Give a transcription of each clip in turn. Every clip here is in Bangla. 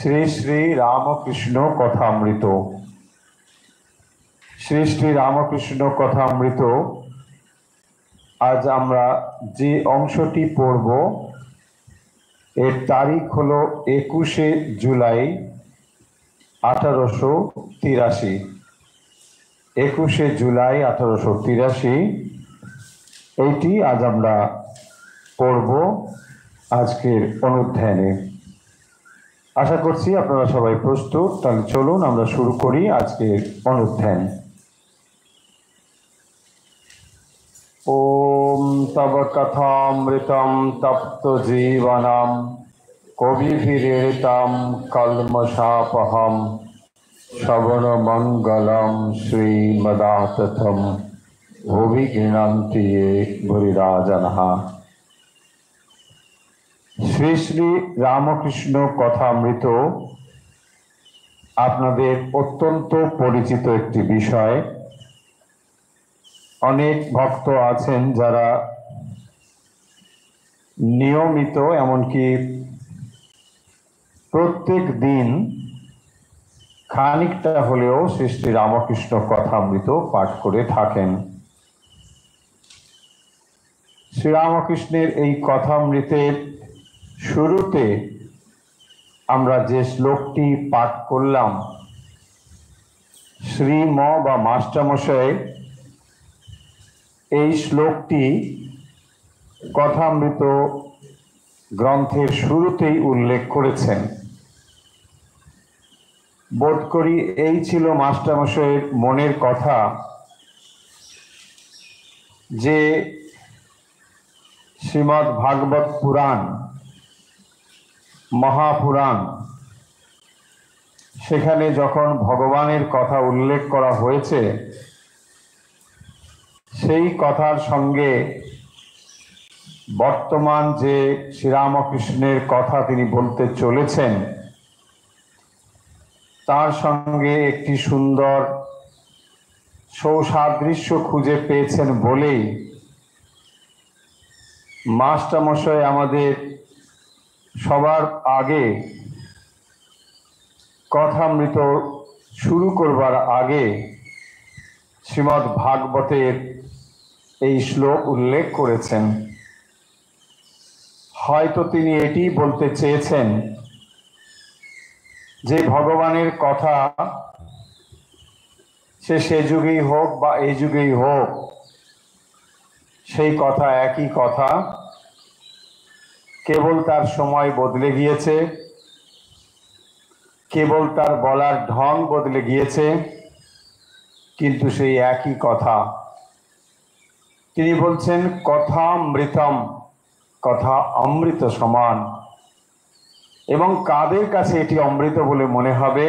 শ্রী শ্রী রামকৃষ্ণ কথামৃত। শ্রী শ্রী রামকৃষ্ণ কথামৃত আজ আমরা যে অংশটি পড়ব এর তারিখ হলো 21শে জুলাই 1883। 21শে জুলাই 1883 এইটি আজ আমরা পড়ব আজকের অনুধ্যানে। আশা করছি আপনারা সবাই প্রস্তুত। তাহলে চলুন আমরা শুরু করি আজকের অনুধ্যান। ওম তব কথামৃতম তপ্ত জীবনম কবিভিরেতাম কলমশাপহম শ্রবণ মঙ্গলম শ্রীমদাততম ভুবি গৃণন্তি য়ে ভুরিরাজনঃ। শ্রী শ্রী রামকৃষ্ণ কথামৃত আপনাদের অত্যন্ত পরিচিত একটি বিষয়। অনেক ভক্ত আছেন যারা নিয়মিত, এমনকি প্রত্যেক দিন খানিকটা হলেও শ্রী শ্রী রামকৃষ্ণ কথামৃত পাঠ করে থাকেন। শ্রীরামকৃষ্ণের এই কথামৃতের শুরুতে আমরা যে শ্লোকটি পাঠ করলাম, শ্রীম বা মাস্টারমশাই এই শ্লোকটি কথামৃত গ্রন্থের শুরুতেই উল্লেখ করেছেন। বোধ করি এই ছিল মাস্টারমশাইয়ের মনের কথা যে শ্রীমদ্ ভাগবত পুরাণ, মহাপুরাণ, সেখানে যখন ভগবানের কথা উল্লেখ করা হয়েছে সেই কথার সঙ্গে বর্তমান যে শ্রীরামকৃষ্ণের কথা তিনি বলতে চলেছেন তার সঙ্গে একটি সুন্দর সৌসাদৃশ্য খুঁজে পেয়েছেন বলেই মাস্টারমশাই আমাদের সবার আগে কথামৃত শুরু করবার আগে শ্রীমদ্ ভাগবতের এই শ্লোক উল্লেখ করেছেন। হয়তো তিনি এটি বলতে চেয়েছেন যে ভগবানের কথা সে যুগেই হোক বা এই যুগেই হোক, সেই কথা একই কথা, কেবল তার সময় বদলে গিয়েছে, কেবল তার বলার ঢং বদলে গিয়েছে, কিন্তু সেই একই কথা। তিনি বলছেন কথামৃতম, কথা অমৃত সমান। এবং কাদের কাছে এটি অমৃত বলে মনে হবে?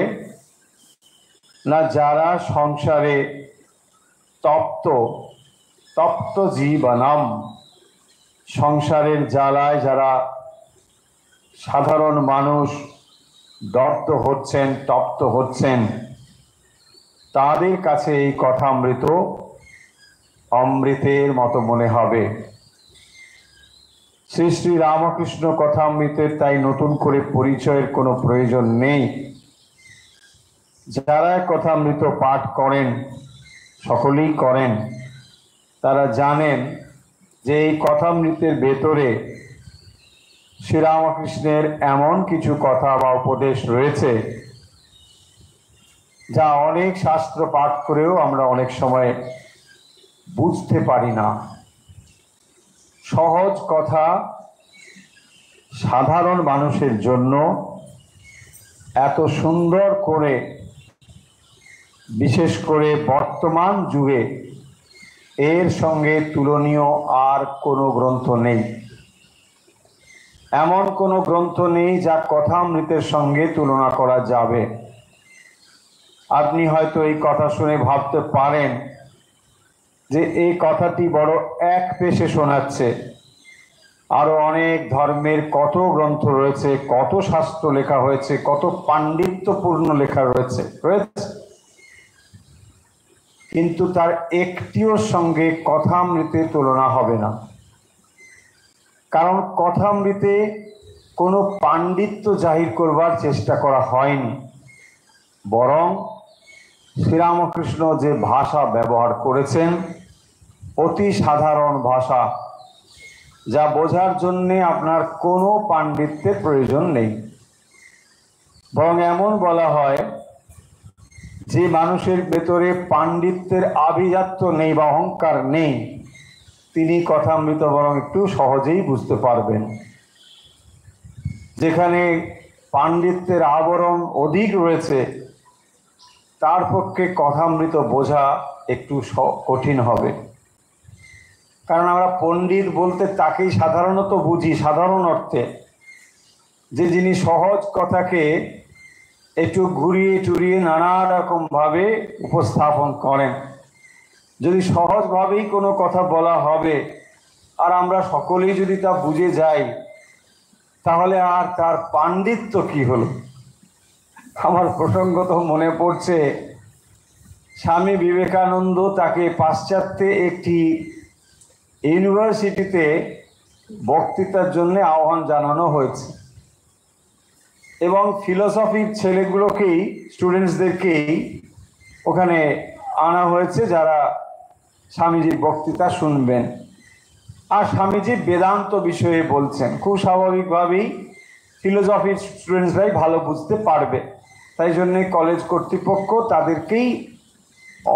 না, যারা সংসারে তপ্ত তপ্ত জীবনম, সংসারের জ্বালায় যারা সাধারণ মানুষ দগ্ধ হচ্ছেন, তপ্ত হচ্ছেন, তাদের কাছে এই কথামৃত অমৃতের মতো মনে হবে। শ্রী শ্রী রামকৃষ্ণ কথামৃতের তাই নতুন করে পরিচয়ের কোনো প্রয়োজন নেই। যারা কথামৃত পাঠ করেন, সকলেই করেন, তারা জানেন যে এই কথামৃতের ভেতরে শ্রীরামকৃষ্ণের এমন কিছু কথা বা উপদেশ রয়েছে যা অনেক শাস্ত্র পাঠ করেও আমরা অনেক সময় বুঝতে পারি না। সহজ কথা সাধারণ মানুষের জন্য এত সুন্দর করে, বিশেষ করে বর্তমান যুগে এর সঙ্গে তুলনীয় আর কোনো গ্রন্থ নেই। এমন কোনো গ্রন্থ নেই যা কথামৃতের সঙ্গে তুলনা করা যাবে। আপনি হয়তো এই কথা শুনে ভাবতে পারেন যে এই কথাটি বড় এক পেশে শোনাচ্ছে। আরো অনেক ধর্মের কত গ্রন্থ রয়েছে, কত শাস্ত্র লেখা হয়েছে, কত পাণ্ডিত্যপূর্ণ লেখা রয়েছে, কিন্তু তার একটিও সঙ্গে কথামৃতে তুলনা হবে না। কারণ কথামৃতে কোনো পাণ্ডিত্য জাহির করবার চেষ্টা করা হয়নি, বরং শ্রীরামকৃষ্ণ যে ভাষা ব্যবহার করেছেন অতি সাধারণ ভাষা, যা বোঝার জন্যে আপনার কোনো পাণ্ডিত্যের প্রয়োজন নেই। বরং এমন বলা হয় যে মানুষের ভেতরে পাণ্ডিত্যের আভিজাত্য নেই বা অহংকার নেই, তিনি কথামৃত বরং একটু সহজেই বুঝতে পারবেন। যেখানে পাণ্ডিত্যের আবরণ অধিক রয়েছে তার পক্ষে কথামৃত বোঝা একটু কঠিন হবে। কারণ আমরা পণ্ডিত বলতে তাকেই সাধারণত বুঝি, সাধারণ অর্থে, যে যিনি সহজ কথাকে একটু ঘুরিয়ে টুরিয়ে নানা রকমভাবে উপস্থাপন করেন। যদি সহজভাবেই কোনো কথা বলা হবে আর আমরা সকলেই যদি তা বুঝে যাই, তাহলে আর তার পাণ্ডিত্য কি হলো? আমার প্রসঙ্গত মনে পড়ছে, স্বামী বিবেকানন্দ, তাকে পাশ্চাত্যে একটি ইউনিভার্সিটিতে বক্তৃতার জন্য আহ্বান জানানো হয়েছে এবং ফিলোসফির ছেলেগুলোকেই, স্টুডেন্টসদেরকেই ওখানে আনা হয়েছে যারা স্বামীজির বক্তৃতা শুনবেন। আর স্বামীজি বেদান্ত বিষয়ে বলছেন। খুব স্বাভাবিকভাবেই ফিলোসফির স্টুডেন্টসরাই ভালো বুঝতে পারবে, তাই জন্যে কলেজ কর্তৃপক্ষ তাদেরকেই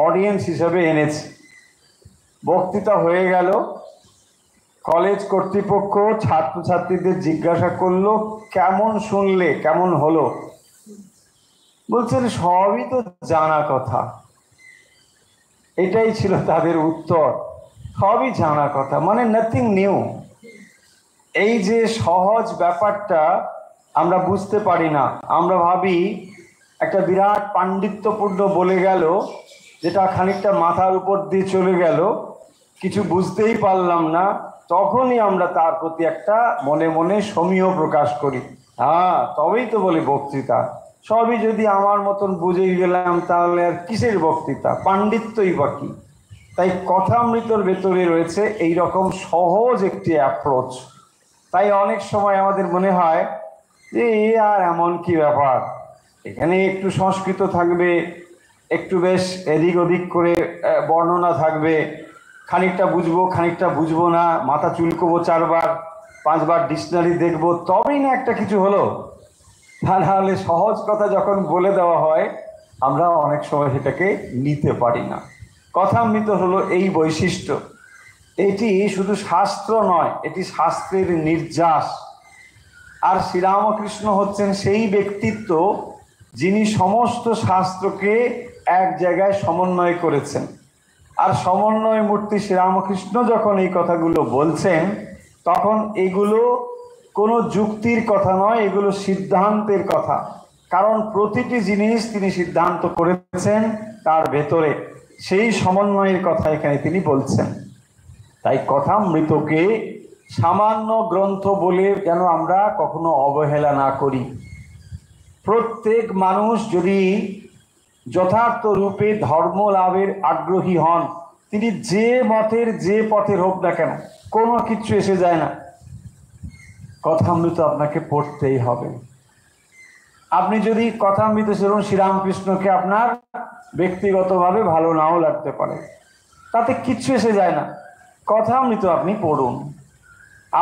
অডিয়েন্স হিসেবে এনেছে। বক্তৃতা হয়ে গেল, কলেজ কর্তৃপক্ষ ছাত্রছাত্রীদের জিজ্ঞাসা করলো, কেমন শুনলে, কেমন হলো? বলছেন সবই তো জানা কথা। এটাই ছিল তাদের উত্তর, সবই জানা কথা, মানে নাথিং নিউ। এই যে সহজ ব্যাপারটা আমরা বুঝতে পারি না, আমরা ভাবি একটা বিরাট পাণ্ডিত্যপূর্ণ বলে গেল, যেটা খানিকটা মাথার উপর দিয়ে চলে গেল, কিছু বুঝতেই পারলাম না, তখনই আমরা তার প্রতি একটা মনে মনে সমীহ প্রকাশ করি। হ্যাঁ, তবেই তো বলি বক্তৃতা। সবই যদি আমার মতন বুঝে গেলাম তাহলে আর কিসের বক্তৃতা, পাণ্ডিত্যই বাকি। তাই কথামৃতর ভেতরে রয়েছে এই রকম সহজ একটি অ্যাপ্রোচ। তাই অনেক সময় আমাদের মনে হয় যে এ আর এমন কি ব্যাপার, এখানে একটু সংস্কৃত থাকবে, একটু বেশ এদিক ওদিক করে বর্ণনা থাকবে, খানিকটা বুঝবো খানিকটা বুঝবো না, মাথা চুলকোবো 4 বার 5 বার ডিকশনারি দেখবো, তবেই না একটা কিছু হলো। তা নাহলে সহজ কথা যখন বলে দেওয়া হয় আমরা অনেক সময় সেটাকে নিতে পারি না। কথামৃত হলো এই বৈশিষ্ট্য। এটি শুধু শাস্ত্র নয়, এটি শাস্ত্রের নির্যাস। আর শ্রীরামকৃষ্ণ হচ্ছেন সেই ব্যক্তিত্ব যিনি সমস্ত শাস্ত্রকে এক জায়গায় সমন্বয় করেছেন। আর সমন্বয় মূর্তি শ্রীরামকৃষ্ণ যখন এই কথাগুলো বলছেন, তখন এগুলো কোনো যুক্তির কথা নয়, এগুলো সিদ্ধান্তের কথা। কারণ প্রতিটি জিনিস তিনি সিদ্ধান্ত করেছেন তার ভেতরে, সেই সমন্বয়ের কথা এখানে তিনি বলছেন। তাই কথামৃতকে সামান্য গ্রন্থ বলে যেন আমরা কখনো অবহেলা না করি। প্রত্যেক মানুষ যদি যথার্থ রূপে ধর্ম লাভের আগ্রহী হন, তিনি যে মতের যে পথের হোক না কেন, কোনো কিছু এসে যায় না, কথামৃত আপনাকে পড়তেই হবে। আপনি যদি কথামৃত শুনুন, শ্রীরামকৃষ্ণকে আপনার ব্যক্তিগতভাবে ভালো নাও লাগতে পারে, তাতে কিচ্ছু এসে যায় না, কথামৃত আপনি পড়ুন।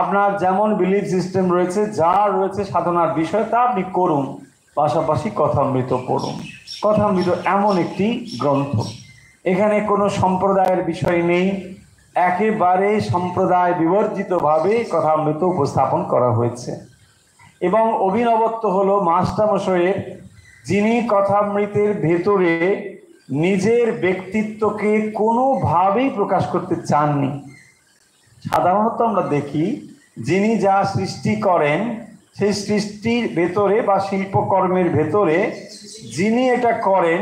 আপনার যেমন বিলিফ সিস্টেম রয়েছে, যা রয়েছে সাধনার বিষয়, তা আপনি করুন, পাশাপাশি কথামৃত পড়ুন। কথামৃত এমন একটি গ্রন্থ, এখানে কোনো সম্প্রদায়ের বিষয় নেই, একেবারে সম্প্রদায় বিবর্জিতভাবে কথামৃত উপস্থাপন করা হয়েছে। এবং অভিনবত্ব হলো মাস্টারমশাইয়ের, যিনি কথামৃতের ভেতরে নিজের ব্যক্তিত্বকে কোনোভাবেই প্রকাশ করতে চাননি। সাধারণত আমরা দেখি যিনি যা সৃষ্টি করেন সেই সৃষ্টির ভেতরে বা শিল্পকর্মের ভেতরে যিনি এটা করেন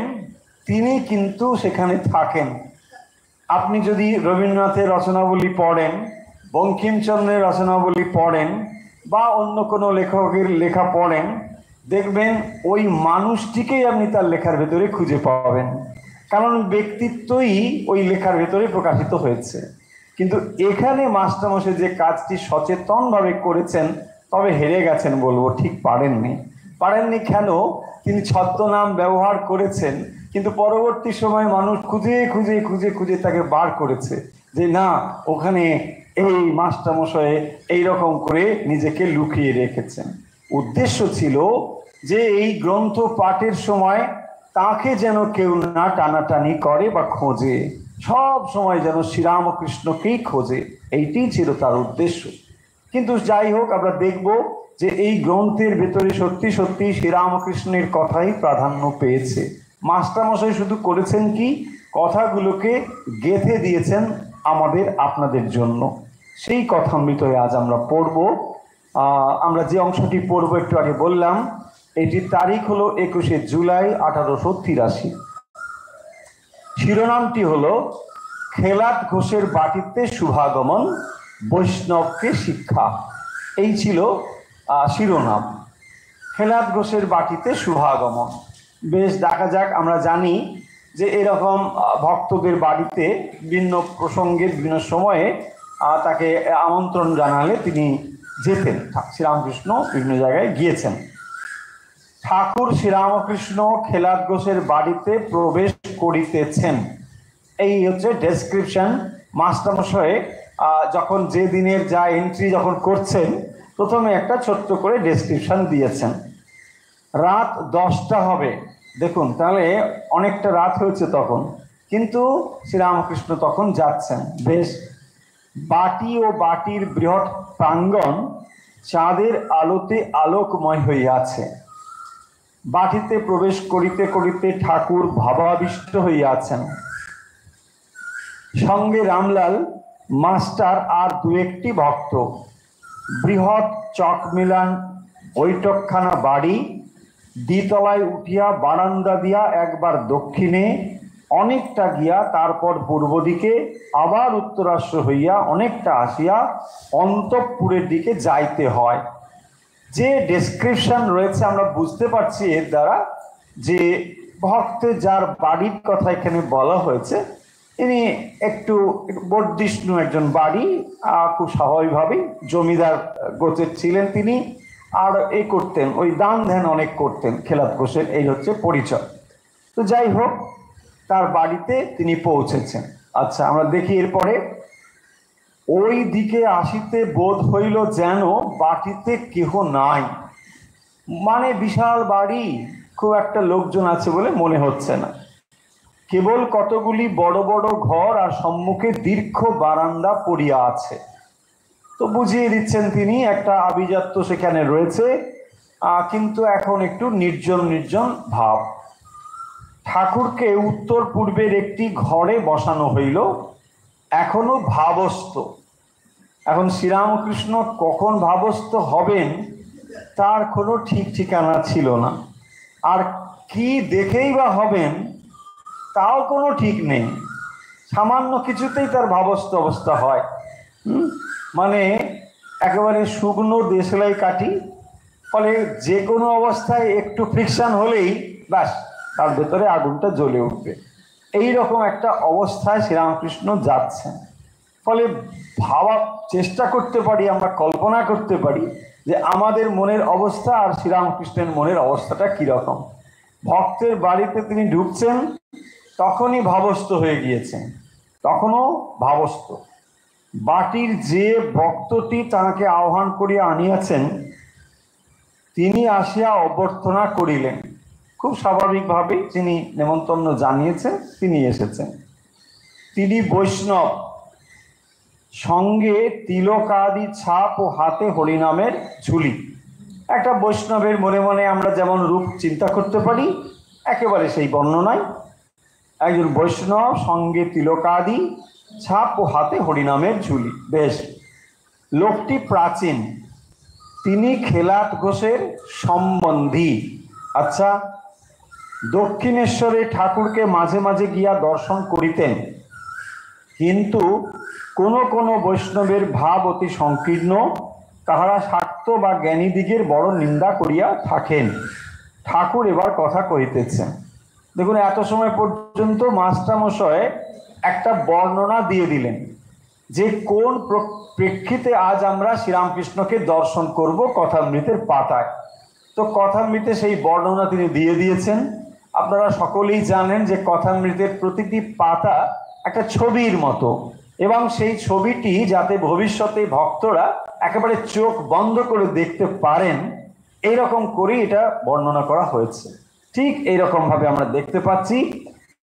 তিনি কিন্তু সেখানে থাকেন। আপনি যদি রবীন্দ্রনাথের রচনাবলী পড়েন, বঙ্কিমচন্দ্রের রচনাবলী পড়েন বা অন্য কোনো লেখকের লেখা পড়েন, দেখবেন ওই মানুষটিকেই আপনি তার লেখার ভেতরে খুঁজে পাবেন, কারণ ব্যক্তিত্বই ওই লেখার ভেতরে প্রকাশিত হয়েছে। কিন্তু এখানে মাস্টারমশাই যে কাজটি সচেতনভাবে করেছেন তবে হেরে গেছেন বলবো, ঠিক পারেননি। পারেননি কেন? তিনি ছদ্মনাম ব্যবহার করেছেন, কিন্তু পরবর্তী সময় মানুষ খুঁজে খুঁজে খুঁজে খুঁজে তাকে বার করেছে যে না, ওখানে এই মাস্টারমশাই এইরকম করে নিজেকে লুকিয়ে রেখেছেন। উদ্দেশ্য ছিল যে এই গ্রন্থ পাঠের সময় তাকে যেন কেউ না টানাটানি করে বা খোঁজে, সব সময় যেন শ্রীরামকৃষ্ণকেই খোঁজে, এইটি ছিল তার উদ্দেশ্য। কিন্তু যাই হোক, আমরা দেখব যে এই গ্রন্থের ভেতরে সত্যি সত্যি শ্রীরামকৃষ্ণের কথাই প্রাধান্য পেয়েছে। মাস্টারমশাই শুধু করেছেন কি, কথাগুলোকে গেঁথে দিয়েছেন আমাদের আপনাদের জন্য। সেই কথামৃত আজ আমরা পড়ব। আমরা যে অংশটি পড়ব একটু আগে বললাম, এটির তারিখ হলো 21শে জুলাই 1883। শিরোনামটি হলো খেলাত ঘোষের বাটিতে শুভাগমন, বৈষ্ণবকে শিক্ষা। এই ছিল শিরোনাম, খেলাত ঘোষের বাটিতে শুভাগমন। বেশ, দেখা যাক। আমরা জানি যে এরকম ভক্তদের বাড়িতে বিভিন্ন প্রসঙ্গে বিভিন্ন সময়ে তাকে আমন্ত্রণ জানালে তিনি যেতেন। শ্রীরামকৃষ্ণ বিভিন্ন জায়গায় গিয়েছেন। ঠাকুর শ্রীরামকৃষ্ণ খেলাত ঘোষের বাড়িতে প্রবেশ করিতেছেন, এই হচ্ছে ডেসক্রিপশন। মাস্টারমশাই যখন যে দিনের যা এন্ট্রি যখন করছেন, প্রথমে একটা ছোট্ট করে ডেসক্রিপশন দিয়েছেন। রাত 10টা হবে, দেখুন তাহলে অনেকটা রাত হয়েছে তখন, কিন্তু শ্রীরামকৃষ্ণ তখন যাচ্ছেন। বেশ, বাটি ও বাটির বৃহৎ প্রাঙ্গণ চাঁদের আলোতে আলোকময় হইয়াছে। বাটিতে প্রবেশ করিতে করিতে ঠাকুর ভাবাবিষ্ট হইয়াছেন। সঙ্গে রামলাল মাস্টার আর দু একটি ভক্ত। বৃহৎ চকমিলান বৈঠকখানা বাড়ি, দ্বিতলায় উঠিয়া বারান্দা দিয়া একবার দক্ষিণে অনেকটা গিয়া তারপর পূর্ব দিকে, আবার উত্তরাশ্র হইয়া অনেকটা আসিয়া অন্তঃপুরের দিকে যাইতে হয়। যে ডেসক্রিপশন রয়েছে আমরা বুঝতে পারছি এর দ্বারা যে ভক্তের যার বাড়ির কথা এখানে বলা হয়েছে, ইনি একটু বর্ধিষ্ণু একজন বাড়ি, খুব স্বাভাবিকভাবেই জমিদার গোছের ছিলেন তিনি, আর এই করতেন, ওই দান ধ্যান অনেক করতেন খেলাত ঘোষের, এই হচ্ছে পরিচয়। তো যাই হোক, তার বাড়িতে তিনি পৌঁছেছেন। আচ্ছা, আমরা দেখি এরপরে। ওই দিকে আসিতে বোধ হইল যেন বাটিতে কেহ নাই, মানে বিশাল বাড়ি, খুব একটা লোকজন আছে বলে মনে হচ্ছে না। কেবল কতগুলি বড় বড় ঘর আর সম্মুখে দীর্ঘ বারান্দা পড়িয়া আছে। তো বুঝিয়ে দিচ্ছেন তিনি একটা আভিজাত্য সেখানে রয়েছে, কিন্তু এখন একটু নির্জন নির্জন ভাব। ঠাকুরকে উত্তর পূর্বের একটি ঘরে বসানো হইল, এখনো ভাবস্থ। এখন শ্রীরামকৃষ্ণ কখন ভাবস্থ হবেন তার কোনো ঠিক ঠিকানা ছিল না, আর কি দেখেই বা হবেন তাও কোনো ঠিক নেই। সামান্য কিছুতেই তার ভাবস্থ অবস্থা হয়। মানে একেবারে শুকনো দেশলাই কাঠি, ফলে যে কোনো অবস্থায় একটু ফ্রিকশন হলেই ব্যাস তার ভেতরে আগুনটা জ্বলে উঠবে। এই রকম একটা অবস্থায় শ্রীরামকৃষ্ণ যাচ্ছেন। ফলে ভাবার চেষ্টা করতে পারি, আমরা কল্পনা করতে পারি যে আমাদের মনের অবস্থা আর শ্রীরামকৃষ্ণের মনের অবস্থাটা কীরকম। ভক্তের বাড়িতে তিনি ঢুকছেন, তখনই ভাবস্থ হয়ে গিয়েছেন, তখনও ভাবস্থ। বাটির যে ভক্তটি তাহাকে আহ্বান করিয়া আনিয়াছেন, তিনি আসিয়া অভ্যর্থনা করিলেন। খুব স্বাভাবিকভাবেই তিনি নেমন্তন্ন জানিয়েছেন, তিনি এসেছেন। তিনি বৈষ্ণব, সঙ্গে তিলকাদি ছাপ ও হাতে হরিনামের ঝুলি। একটা বৈষ্ণবের মনে মনে আমরা যেমন রূপ চিন্তা করতে পারি, একেবারে সেই বর্ণনায় একজন বৈষ্ণব, সঙ্গে তিলকাদি ছাপ ও হাতে হরিনামের ঝুলি। বেশ, লোকটি প্রাচীন, তিনি খেলাত ঘোষের সম্বন্ধী। আচ্ছা, দক্ষিণেশ্বরে ঠাকুরকে মাঝে মাঝে গিয়া দর্শন করিতেন, কিন্তু কোনো কোনো বৈষ্ণবের ভাব অতি সংকীর্ণ, তাহারা শাক্ত বা জ্ঞানীদিগের বড় নিন্দা করিয়া থাকেন। ঠাকুর এবার কথা কহিতেছেন। দেখুন, এত সময় পর্যন্ত মাস্টারমশাই একটা বর্ণনা দিয়ে দিলেন যে কোন প্রেক্ষিতে আজ আমরা শ্রীরামকৃষ্ণকে দর্শন করব কথামৃতের পাতায়। তো কথামৃতে সেই বর্ণনা তিনি দিয়ে দিয়েছেন। আপনারা সকলেই জানেন যে কথামৃতের প্রতিটি পাতা একটা ছবির মতো, এবং সেই ছবিটি যাতে ভবিষ্যতে ভক্তরা একেবারে চোখ বন্ধ করে দেখতে পারেন এইরকম করে এটা বর্ণনা করা হয়েছে। ঠিক এইরকম ভাবে আমরা দেখতে পাচ্ছি।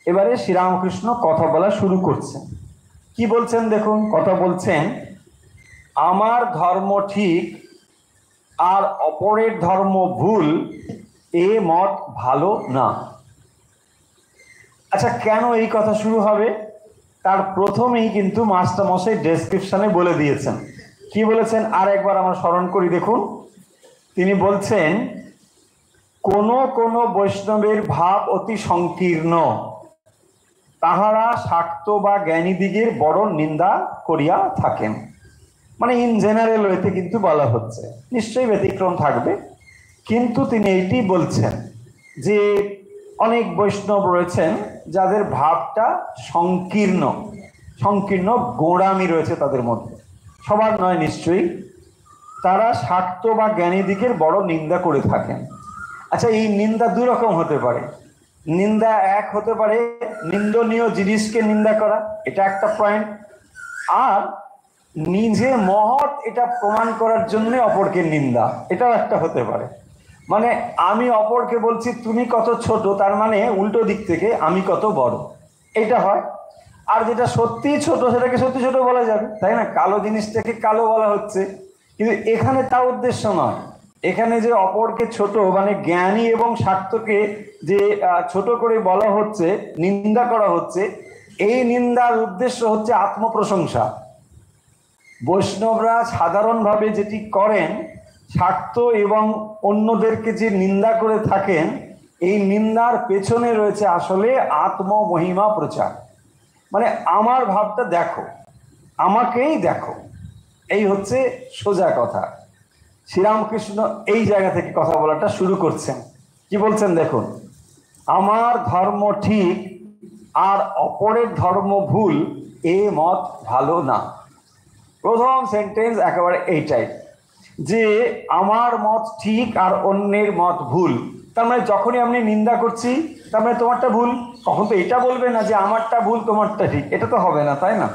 এবারে শ্রীরামকৃষ্ণ কথা বলা শুরু করছেন। কি বলছেন দেখুন, কথা বলছেন, আমার ধর্ম ঠিক আর অপরের ধর্ম ভুল, এ মত ভালো না। আচ্ছা, কেন এই কথা শুরু হবে? তার প্রথমেই কিন্তু মাস্টারমশাই ডেসক্রিপশনে বলে দিয়েছেন। কি বলেছেন আর একবার আমরা স্মরণ করি দেখুন। তিনি বলছেন, কোন কোন বৈষ্ণবের ভাব অতি সংকীর্ণ, তাহারা শাক্ত বা জ্ঞানীদিগের বড় নিন্দা করিয়া থাকেন। মানে ইন জেনারেল ওয়েতে কিন্তু বলা হচ্ছে, নিশ্চয়ই ব্যতিক্রম থাকবে, কিন্তু তিনি এইটি বলছেন যে অনেক বৈষ্ণব রয়েছেন যাদের ভাবটা সংকীর্ণ, সংকীর্ণ গোঁড়ামি রয়েছে তাদের মধ্যে, সবার নয় নিশ্চয়ই। তারা শাক্ত বা জ্ঞানীদিগের বড় নিন্দা করে থাকেন। আচ্ছা, এই নিন্দা দুই রকম হতে পারে। নিন্দা এক হতে পারে নিন্দনীয় জিনিসকে নিন্দা করা, এটা একটা পয়েন্ট। আর নিজে মহৎ এটা প্রমাণ করার জন্য অপরকে নিন্দা, এটাও একটা হতে পারে। মানে আমি অপরকে বলছি তুমি কত ছোট, তার মানে উল্টো দিক থেকে আমি কত বড়, এটা হয়। আর যেটা সত্যি ছোট সেটাকে সত্যি ছোট বলা যাবে, তাই না? কালো জিনিসটাকে কালো বলা হচ্ছে, কিন্তু এখানে তা উদ্দেশ্য নয়। এখানে যে অপরকে ছোট, মানে জ্ঞানী এবং শাক্তকে যে ছোট করে বলা হচ্ছে, নিন্দা করা হচ্ছে, এই নিন্দার উদ্দেশ্য হচ্ছে আত্মপ্রশংসা। বৈষ্ণবরা সাধারণভাবে যেটি করেন, শাক্ত এবং অন্যদেরকে যে নিন্দা করে থাকেন, এই নিন্দার পেছনে রয়েছে আসলে আত্মমহিমা প্রচার। মানে আমার ভাবটা দেখো, আমাকেই দেখো, এই হচ্ছে সোজা কথা। শ্রীরামকৃষ্ণ এই জায়গা থেকে কথা বলাটা শুরু করছেন। কি বলছেন দেখুন, আমার ধর্ম ঠিক আর অপরের ধর্ম ভুল, এ মত ভালো না। প্রথম সেন্টেন্স একেবারে এইটাই, যে আমার মত ঠিক আর অন্যের মত ভুল। তার মানে যখনই আমি নিন্দা করছি, তার মানে তোমারটা ভুল। কখন তো এটা বলবে না যে আমারটা ভুল তোমারটা ঠিক, এটা তো হবে না, তাই না?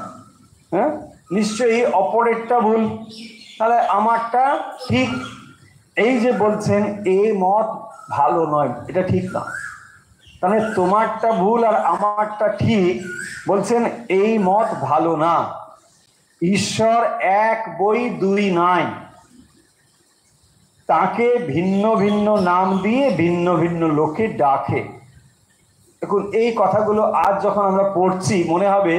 হ্যাঁ, নিশ্চয়ই অপরেরটা ভুল, তাহলে আমারটা ঠিক। এই যে বলছেন এ মত ভালো নয়, এটা ঠিক না। তাহলে তোমারটা ভুল আর আমারটা ঠিক, বলছেন এই মত ভালো না। ঈশ্বর এক বই দুই নাই, তাকে ভিন্ন ভিন্ন নাম দিয়ে ভিন্ন ভিন্ন লোকে ডাকে। দেখুন, এই কথাগুলো আজ যখন আমরা পড়ছি মনে হবে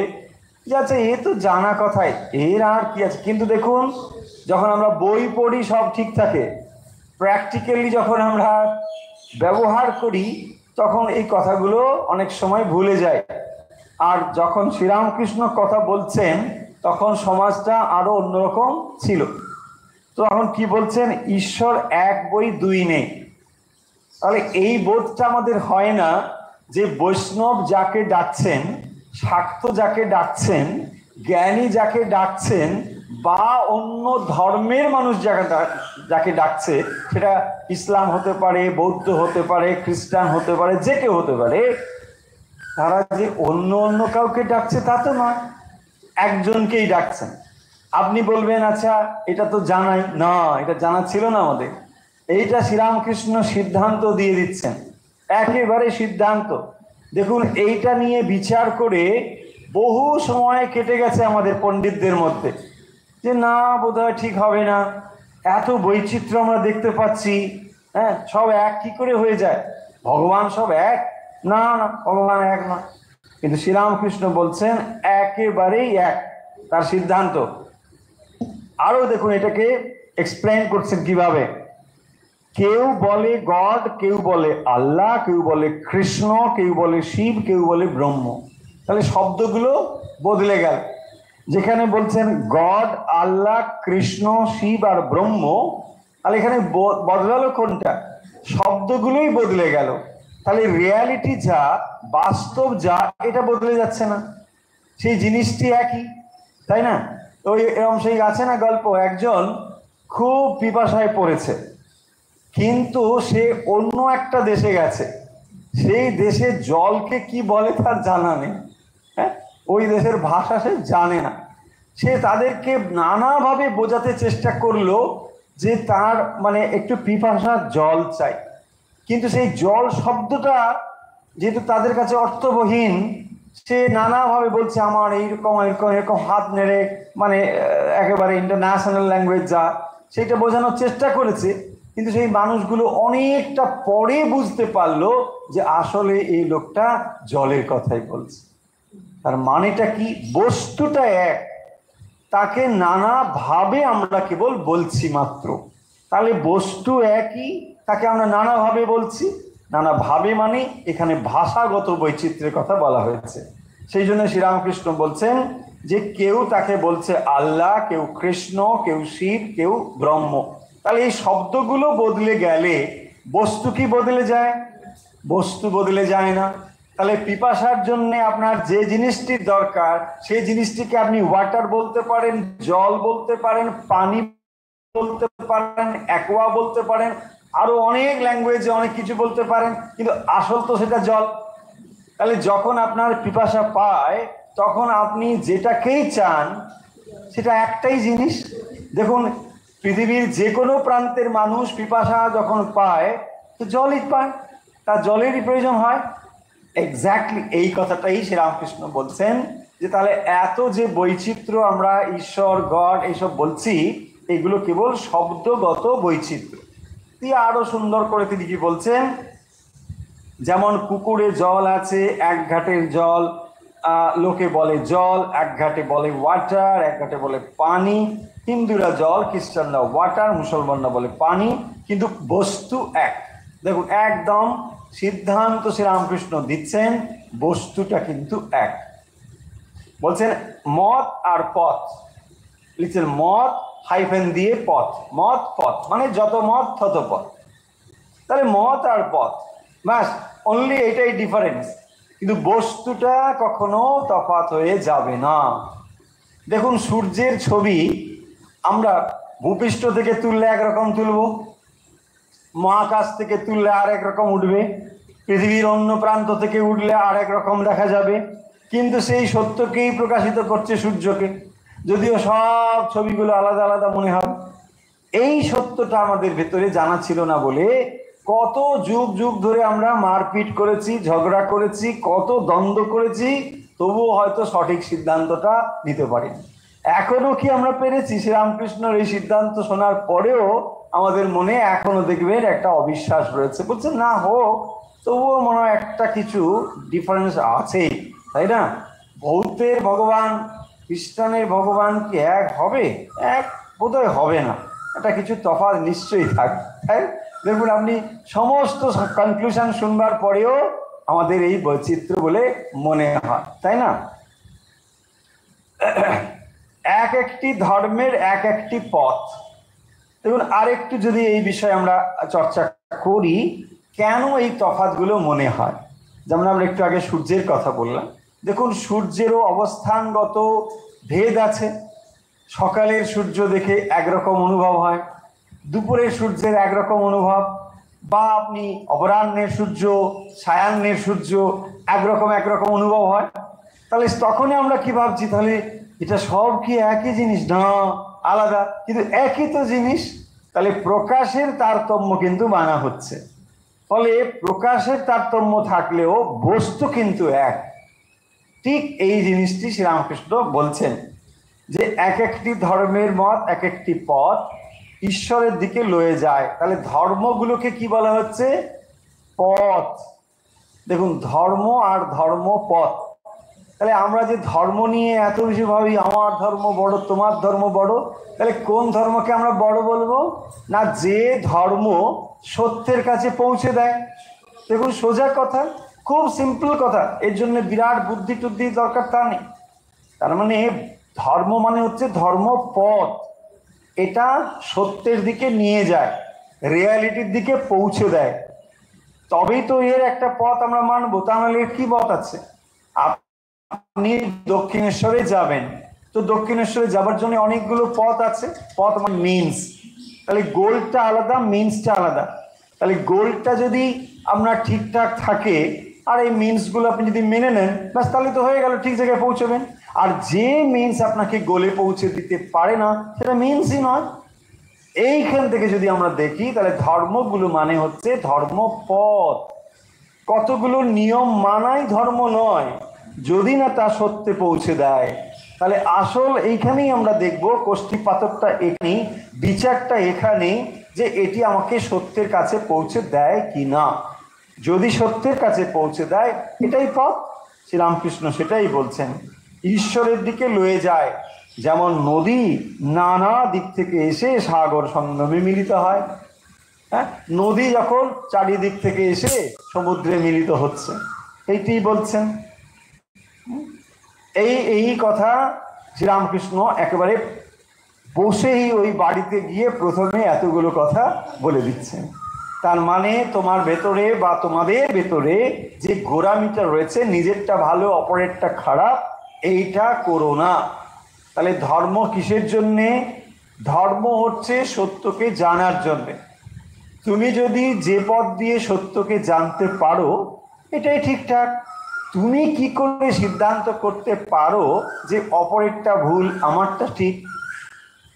যে আচ্ছা এ তো জানা কথাই, এর আর কি আছে। কিন্তু দেখুন, যখন আমরা বই পড়ি সব ঠিক থাকে, প্র্যাকটিক্যালি যখন আমরা ব্যবহার করি তখন এই কথাগুলো অনেক সময় ভুলে যায়। আর যখন শ্রীরামকৃষ্ণ কথা বলছেন তখন সমাজটা আরো অন্যরকম ছিল। তো এখন কি বলছেন, ঈশ্বর এক বই দুই নেই। তাহলে এই বোধটা আমাদের হয় না যে বৈষ্ণব যাকে ডাকছেন, শাক্ত যাকে ডাকছেন, জ্ঞানী যাকে ডাকছেন, বা অন্য ধর্মের মানুষ যাকে ডাকছে, সেটা ইসলাম হতে পারে, বৌদ্ধ হতে পারে, খ্রিস্টান হতে পারে, যে কেউ হতে পারে, তারা যে অন্য অন্য কাউকে ডাকছে তা তো নয়, একজনকেই ডাকছেন। আপনি বলবেন আচ্ছা এটা তো জানাই না, এটা জানা ছিল না আমাদের। এইটা শ্রীরামকৃষ্ণ সিদ্ধান্ত দিয়ে দিচ্ছেন, একেবারে সিদ্ধান্ত। দেখুন, এইটা নিয়ে বিচার করে বহু সময় কেটে গেছে আমাদের পণ্ডিতদের মধ্যে, যে না বোধহয় ঠিক হবে না, এত বৈচিত্র্য আমরা দেখতে পাচ্ছি, হ্যাঁ সব এক কি করে হয়ে যায়, ভগবান সব এক? না না, ভগবান এক না। কিন্তু শ্রীরামকৃষ্ণ বলছেন একেবারেই এক, তার সিদ্ধান্ত। আরো দেখুন এটাকে এক্সপ্লেন করছেন কিভাবে। কেউ বলে গড, কেউ বলে আল্লাহ, কেউ বলে কৃষ্ণ, কেউ বলে শিব, কেউ বলে ব্রহ্ম। তাহলে শব্দগুলো বদলে গেল। যেখানে বলছেন গড, আল্লাহ, কৃষ্ণ, শিব আর ব্রহ্ম, তাহলে এখানে বদলালো কোনটা? শব্দগুলোই বদলে গেল। তাহলে রিয়ালিটি যা, বাস্তব যা, এটা বদলে যাচ্ছে না, সেই জিনিসটি একই, তাই না? ওই এরকম সেই আছে না গল্প, একজন খুব পিপাসায় পড়েছে, কিন্তু সে অন্য একটা দেশে গেছে, সেই দেশে জলকে কি বলে তার জানা নেই, হ্যাঁ, ওই দেশের ভাষা সে জানে না। সে তাদেরকে নানাভাবে বোঝাতে চেষ্টা করলো যে তার মানে একটু পিপাসার জল চাই, কিন্তু সেই জল শব্দটা যেহেতু তাদের কাছে অর্থবহীন, সে নানাভাবে বলছে আমার এইরকম এরকম এরকম হাত নেড়ে, মানে একেবারে ইন্টারন্যাশনাল ল্যাঙ্গুয়েজ যা, সেইটা বোঝানোর চেষ্টা করেছে। কিন্তু সেই মানুষগুলো অনেকটা পরে বুঝতে পারলো যে আসলে এই লোকটা জলের কথাই বলছে। তার মানেটা কি? বস্তুটা এক, তাকে নানাভাবে আমরা কেবল বলছি মাত্র। তাহলে বস্তু একই, তাকে আমরা নানাভাবে বলছি। নানাভাবে মানে এখানে ভাষাগত বৈচিত্র্যের কথা বলা হয়েছে। সেই জন্য শ্রীরামকৃষ্ণ বলছেন যে কেউ তাকে বলছে আল্লাহ, কেউ কৃষ্ণ, কেউ শিব, কেউ ব্রহ্ম। তাহলে এই শব্দগুলো বদলে গেলে বস্তু কি বদলে যায়? বস্তু বদলে যায় না। তাহলে পিপাসার জন্য আপনার যে জিনিসটির দরকার সেই জিনিসটিকে আপনি ওয়াটার বলতে পারেন, জল বলতে পারেন, পানি বলতে পারেন, অ্যাকোয়া বলতে পারেন, আরো অনেক ল্যাঙ্গুয়েজে অনেক কিছু বলতে পারেন, কিন্তু আসল তো সেটা জল। তাহলে যখন আপনার পিপাসা পায় তখন আপনি যেটাকেই চান সেটা একটাই জিনিস। দেখুন, পৃথিবীর যে কোনো প্রান্তের মানুষ পিপাসা যখন পায় তো জলই পায়, তার জলেরই প্রয়োজন হয়। এক্স্যাক্টলি এই কথাটাই শ্রীরামকৃষ্ণ বলছেন যে তাহলে এত যে বৈচিত্র্য আমরা ঈশ্বর, গড এইসব বলছি, এগুলো কেবল শব্দগত বৈচিত্র্য। তিনি আরো সুন্দর করে তিনি কি বলছেন, যেমন পুকুরে জল আছে, এক ঘাটের জল লোকে বলে জল, এক ঘাটে বলে ওয়াটার, এক ঘাটে বলে পানি। হিন্দুরা জল, খ্রিস্টানরা ওয়াটার, মুসলমানরা বলে পানি, কিন্তু বস্তু এক। দেখুন, একদম সিদ্ধান্ত শ্রীরামকৃষ্ণ দিচ্ছেন, বস্তুটা কিন্তু এক। বলছেন মত আর পথ, লিখছেন মত হাইফেন দিয়ে পথ, মত পথ মানে যত মত তত পথ। তাহলে মত আর পথ ব্যাস, অনলি এটাই ডিফারেন্স, কিন্তু বস্তুটা কখনো তফাৎ হয়ে যাবে না। দেখুন, সূর্যের ছবি আমরা ভূপৃষ্ঠ থেকে তুললে একরকম তুলব, মহাকাশ থেকে তুললে আর একরকম উঠবে, পৃথিবীর অন্য প্রান্ত থেকে উঠলে আর একরকম দেখা যাবে, কিন্তু সেই সত্যকেই প্রকাশিত করছে সূর্যকে, যদিও সব ছবিগুলো আলাদা আলাদা মনে হয়। এই সত্যটা আমাদের ভেতরে জানা ছিল না বলে কত যুগ যুগ ধরে আমরা মারপিট করেছি, ঝগড়া করেছি, কত দ্বন্দ্ব করেছি, তবুও হয়তো সঠিক সিদ্ধান্তটা নিতে পারিনি। এখনো কি আমরা পেরেছি? শ্রীরামকৃষ্ণের এই সিদ্ধান্ত শোনার পরেও আমাদের মনে এখনো দেখবেন একটা অবিশ্বাস রয়েছে, বলছে না হোক, তবুও মনে হয় একটা কিছু ডিফারেন্স আছে, তাই না? বৌদ্ধের ভগবান খ্রিস্টানের ভগবান কি এক হবে? এক বোধহয় হবে না, একটা কিছু তফাৎ নিশ্চয়ই থাকবে, তাই? দেখুন, আপনি সমস্ত কনক্লুশন শুনবার পরেও আমাদের এই বৈচিত্র্য বলে মনে হয়, তাই না? এক একটি ধর্মের এক একটি পথ। দেখুন, আরেকটু যদি এই বিষয়ে আমরা চর্চা করি, কেন এই তফাৎগুলো মনে হয়। যেমন আমরা একটু আগে সূর্যের কথা বললাম, দেখুন সূর্যেরও অবস্থানগত ভেদ আছে। সকালের সূর্য দেখে একরকম অনুভব হয়, দুপুরের সূর্যের একরকম অনুভব, বা আপনি অপরাহ্নের সূর্য, সায়াহ্নের সূর্য একরকম একরকম অনুভব হয়। তাহলে তখনই আমরা কি ভাবছি, তাহলে এটা সব কি একই জিনিস? না, আলাদা, কিন্তু একই তো জিনিস। তাহলে প্রকাশের তারতম্য কিন্তু মানা হচ্ছে, ফলে প্রকাশের তারতম্য থাকলেও বস্তু কিন্তু এক। ঠিক এই জিনিসটি শ্রীরামকৃষ্ণ বলছেন যে এক একটি ধর্মের মত, এক একটি পথ ঈশ্বরের দিকে লয়ে যায়। তাহলে ধর্মগুলোকে কি বলা হচ্ছে? পথ। দেখুন, ধর্ম আর ধর্ম পথ। তাহলে আমরা যে ধর্ম নিয়ে এত বেশি ভাবি, আমার ধর্ম বড়, তোমার ধর্ম বড়, তাহলে কোন ধর্মকে আমরা বড় বলবো? না, যে ধর্ম সত্যের কাছে পৌঁছে দেয়। দেখুন, সোজা কথা, খুব সিম্পল কথা, এর জন্য বিরাট বুদ্ধি টুদ্ধি দরকার তা নেই। তার মানে ধর্ম মানে হচ্ছে ধর্ম পথ, এটা সত্যের দিকে নিয়ে যায়, রিয়ালিটির দিকে পৌঁছে দেয়, তবেই তো এর একটা পথ আমরা মানবো। তাহলে এর কি পথ আছে? আপনি দক্ষিণেশ্বরে যাবেন, তো দক্ষিণেশ্বরে যাবার জন্য অনেকগুলো পথ আছে, পথ মানে মিনস। তাহলে গোলটা আলাদা, মিনসটা আলাদা। তাহলে গোলটা যদি আপনার ঠিকঠাক থাকে আর এই মিনসগুলো আপনি যদি মেনে নেন, ব্যাস তাহলে তো হয়ে গেল, ঠিক জায়গায় পৌঁছবেন। আর যে মিনস আপনাকে গোলে পৌঁছে দিতে পারে না সেটা মিনসই নয়। এইখান থেকে যদি আমরা দেখি তাহলে ধর্মগুলো মানে হচ্ছে ধর্মপথ। কতগুলো নিয়ম মানাই ধর্ম নয়, যদি না তা সত্যে পৌঁছে দেয়। তাহলে আসল এইখানেই আমরা দেখব, কোষ্ঠীপাতকটা এখানেই, বিচারটা এখানেই, যে এটি আমাকে সত্যের কাছে পৌঁছে দেয় কি না। যদি সত্যের কাছে পৌঁছে দেয় এটাই পথ। শ্রীরামকৃষ্ণ সেটাই বলছেন, ঈশ্বরের দিকে লয়ে যায়। যেমন নদী নানা দিক থেকে এসে সাগর সঙ্গমে মিলিত হয়। হ্যাঁ, নদী যখন চারিদিক থেকে এসে সমুদ্রে মিলিত হচ্ছে, এইটি বলছেন। এই কথা শ্রীরামকৃষ্ণ একেবারে বসেই ওই বাড়িতে গিয়ে প্রথমে এতগুলো কথা বলে দিচ্ছেন। তার মানে তোমার ভেতরে বা তোমাদের ভেতরে যে গোঁড়ামিটা রয়েছে, নিজেরটা ভালো অপরেরটা খারাপ, এইটা করো না। তাহলে ধর্ম কিসের জন্যে? ধর্ম হচ্ছে সত্যকে জানার জন্যে। তুমি যদি যে পথ দিয়ে সত্যকে জানতে পারো এটাই ঠিকঠাক। তুমি কি করে সিদ্ধান্ত করতে পারো যে অপরেরটা ভুল আমারটা ঠিক?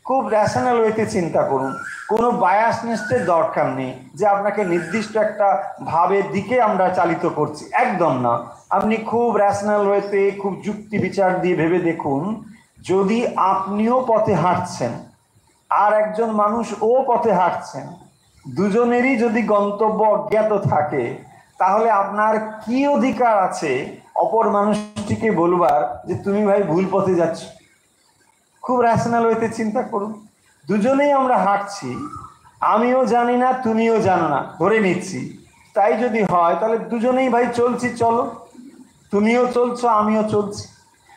খুব র্যাশনাল ওয়েতে চিন্তা করুন, কোনো বায়াসনেসের দরকার নেই যে আপনাকে নির্দিষ্ট একটা ভাবের দিকে আমরা চালিত করছি, একদম না। আপনি খুব র্যাশনাল ওয়েতে, খুব যুক্তি বিচার দিয়ে ভেবে দেখুন, যদি আপনিও পথে হাঁটছেন আর একজন মানুষ ও পথে হাঁটছেন, দুজনেরই যদি গন্তব্য অজ্ঞাত থাকে, তাহলে আপনার কি অধিকার আছে অপর মানুষটিকে বলবার যে তুমি ভাই ভুল পথে যাচ্ছ? খুব র্যাশনাল ওয়েতে চিন্তা করুন। দুজনেই আমরা হাঁটছি, আমিও জানি না তুমিও জানো না, ধরে নিচ্ছি। তাই যদি হয় তাহলে দুজনেই ভাই চলছি, চলো, তুমিও চলছো আমিও চলছি।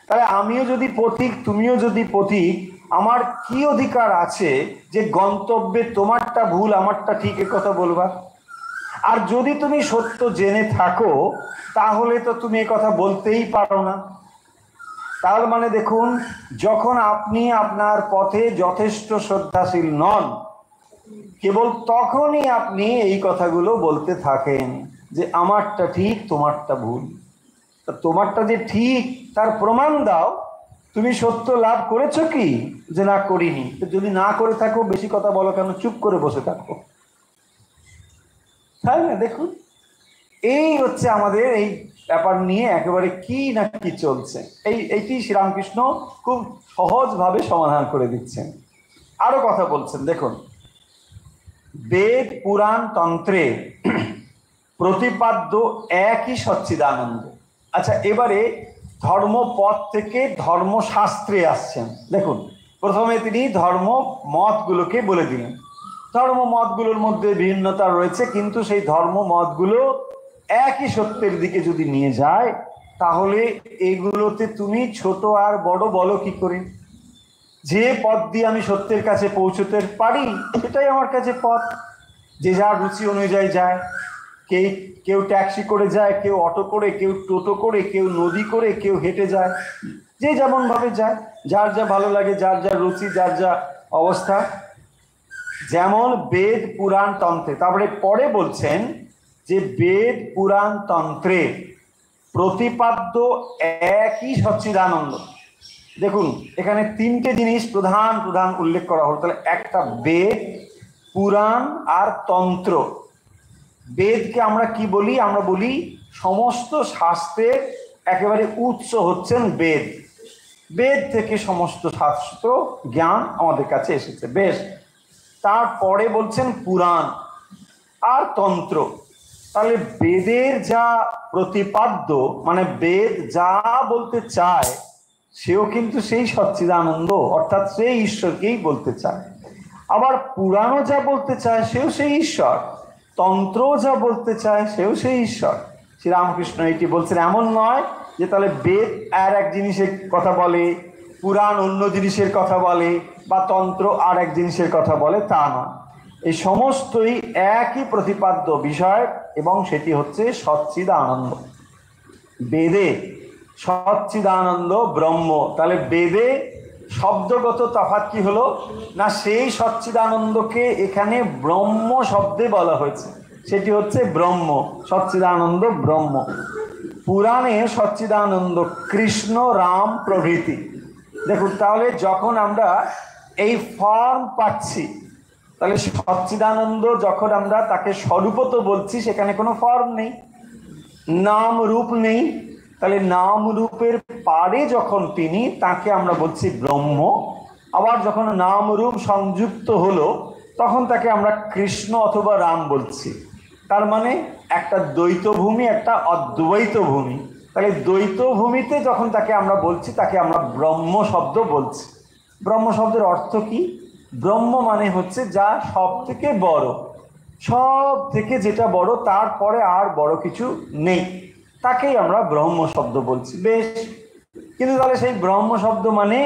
তাহলে আমিও যদি পথিক তুমিও যদি পথিক, আমার কি অধিকার আছে যে গন্তব্যে তোমারটা ভুল আমারটা ঠিক এ কথা বলবার? আর যদি তুমি সত্য জেনে থাকো তাহলে তো তুমি এ কথা বলতেই পারো না। তার মানে দেখুন, যখন আপনি আপনার পথে যথেষ্ট শ্রদ্ধাশীল নন, কেবল তখনই আপনি এই কথাগুলো বলতে থাকেন যে আমারটা ঠিক তোমারটা ভুল। তোমারটা যে ঠিক তার প্রমাণ দাও। তুমি সত্য লাভ করেছো কি? যে না করিনি। যদি না করে থাকো বেশি কথা বলো কেন, চুপ করে বসে থাকো, তাই না? দেখুন, এই হচ্ছে আমাদের এই ব্যাপার নিয়ে একেবারে কি না কি চলছে। এইটি শ্রীরামকৃষ্ণ খুব সহজভাবে সমাধান করে দিচ্ছেন। আরো কথা বলছেন, দেখুন, বেদ পুরাণ তন্ত্রে প্রতিপাদ্য একই সচ্চিদানন্দ। আচ্ছা, এবারে ধর্মপথ থেকে ধর্মশাস্ত্রে আসছেন। দেখুন, প্রথমে তিনি ধর্ম মতগুলোকে বলে দিলেন। ধর্ম মতগুলোর মধ্যে ভিন্নতা রয়েছে, কিন্তু সেই ধর্ম মতগুলো একই সত্যের দিকে যদি নিয়ে যায়, তাহলে এগুলোতে তুমি ছোট আর বড় বলো কি করে? যে পথ দিয়ে আমি সত্যের কাছে পৌঁছতে পারি সেটাই আমার কাছে পথ। যে যার রুচি অনুযায়ী যায়, কেউ ট্যাক্সি করে যায়, কেউ অটো করে, কেউ টোটো করে, কেউ নদী করে, কেউ হেঁটে যায়, যে যেমন ভাবে যায়, যার যা ভালো লাগে, যার যা রুচি, যার যা অবস্থা। যেমন বেদ পুরাণ তন্ত্রে, তারপরে পরে বলছেন যে বেদ পুরাণ তন্ত্রে প্রতিপাদ্য একই সচ্চিদানন্দ। দেখুন, এখানে তিনটে জিনিস প্রধান প্রধান উল্লেখ করা হলো। তাহলে একটা বেদ, পুরাণ আর তন্ত্র। বেদকে আমরা কি বলি? আমরা বলি সমস্ত শাস্ত্রের একেবারে উৎস হচ্ছেন বেদ। বেদ থেকে সমস্ত শাস্ত্র জ্ঞান আমাদের কাছে এসেছে। বেশ, তারপরে বলছেন পুরাণ আর তন্ত্র। তাহলে বেদের যা প্রতিপাদ্য, মানে বেদ যা বলতে চায় সেও কিন্তু সেই সচ্চিদানন্দ, অর্থাৎ সেই ঈশ্বরকেই বলতে চায়। আবার পুরাণও যা বলতে চায় সেও সেই ঈশ্বর, তন্ত্রও যা বলতে চায় সেও সেই ঈশ্বর। শ্রীরামকৃষ্ণ এটি বলছেন। এমন নয় যে তাহলে বেদ আর এক জিনিসের কথা বলে, পুরাণ অন্য জিনিসের কথা বলে, বা তন্ত্র আর এক জিনিসের কথা বলে, তা নয়। এই সমস্তই একই প্রতিপাদ্য বিষয়, এবং সেটি হচ্ছে সচ্চিদানন্দ। বেদে সচ্চিদানন্দ ব্রহ্ম। তাহলে বেদে শব্দগত তফাৎ কি হলো না, সেই সচ্চিদানন্দকে এখানে ব্রহ্ম শব্দে বলা হয়েছে, সেটি হচ্ছে ব্রহ্ম, সচ্চিদানন্দ ব্রহ্ম। পুরাণে সচ্চিদানন্দ কৃষ্ণ রাম প্রভৃতি। দেখুন, তাহলে যখন আমরা এই ফর্ম পাচ্ছি, তাহলে সচ্চিদানন্দ যখন আমরা তাকে স্বরূপত বলছি, সেখানে কোনো ফর্ম নেই, নাম রূপ নেই। তাহলে নাম রূপের পারে যখন তিনি, তাকে আমরা বলছি ব্রহ্ম। আবার যখন নাম রূপ সংযুক্ত হলো, তখন তাকে আমরা কৃষ্ণ অথবা রাম বলছি। তার মানে একটা দ্বৈত ভূমি, একটা অদ্বৈত ভূমি। তাহলে দ্বৈত ভূমিতে যখন তাকে আমরা বলছি, তাকে আমরা ব্রহ্ম শব্দ বলছি। ব্রহ্ম শব্দের অর্থ কি? ব্রহ্ম মানে হচ্ছে যা সব থেকে বড়, সব থেকে যেটা বড়, তারপরে আর বড় কিছু নেই, তাকেই আমরা ব্রহ্ম শব্দ বলছি। বেশ, কিন্তু তাহলে সেই ব্রহ্ম শব্দ মানে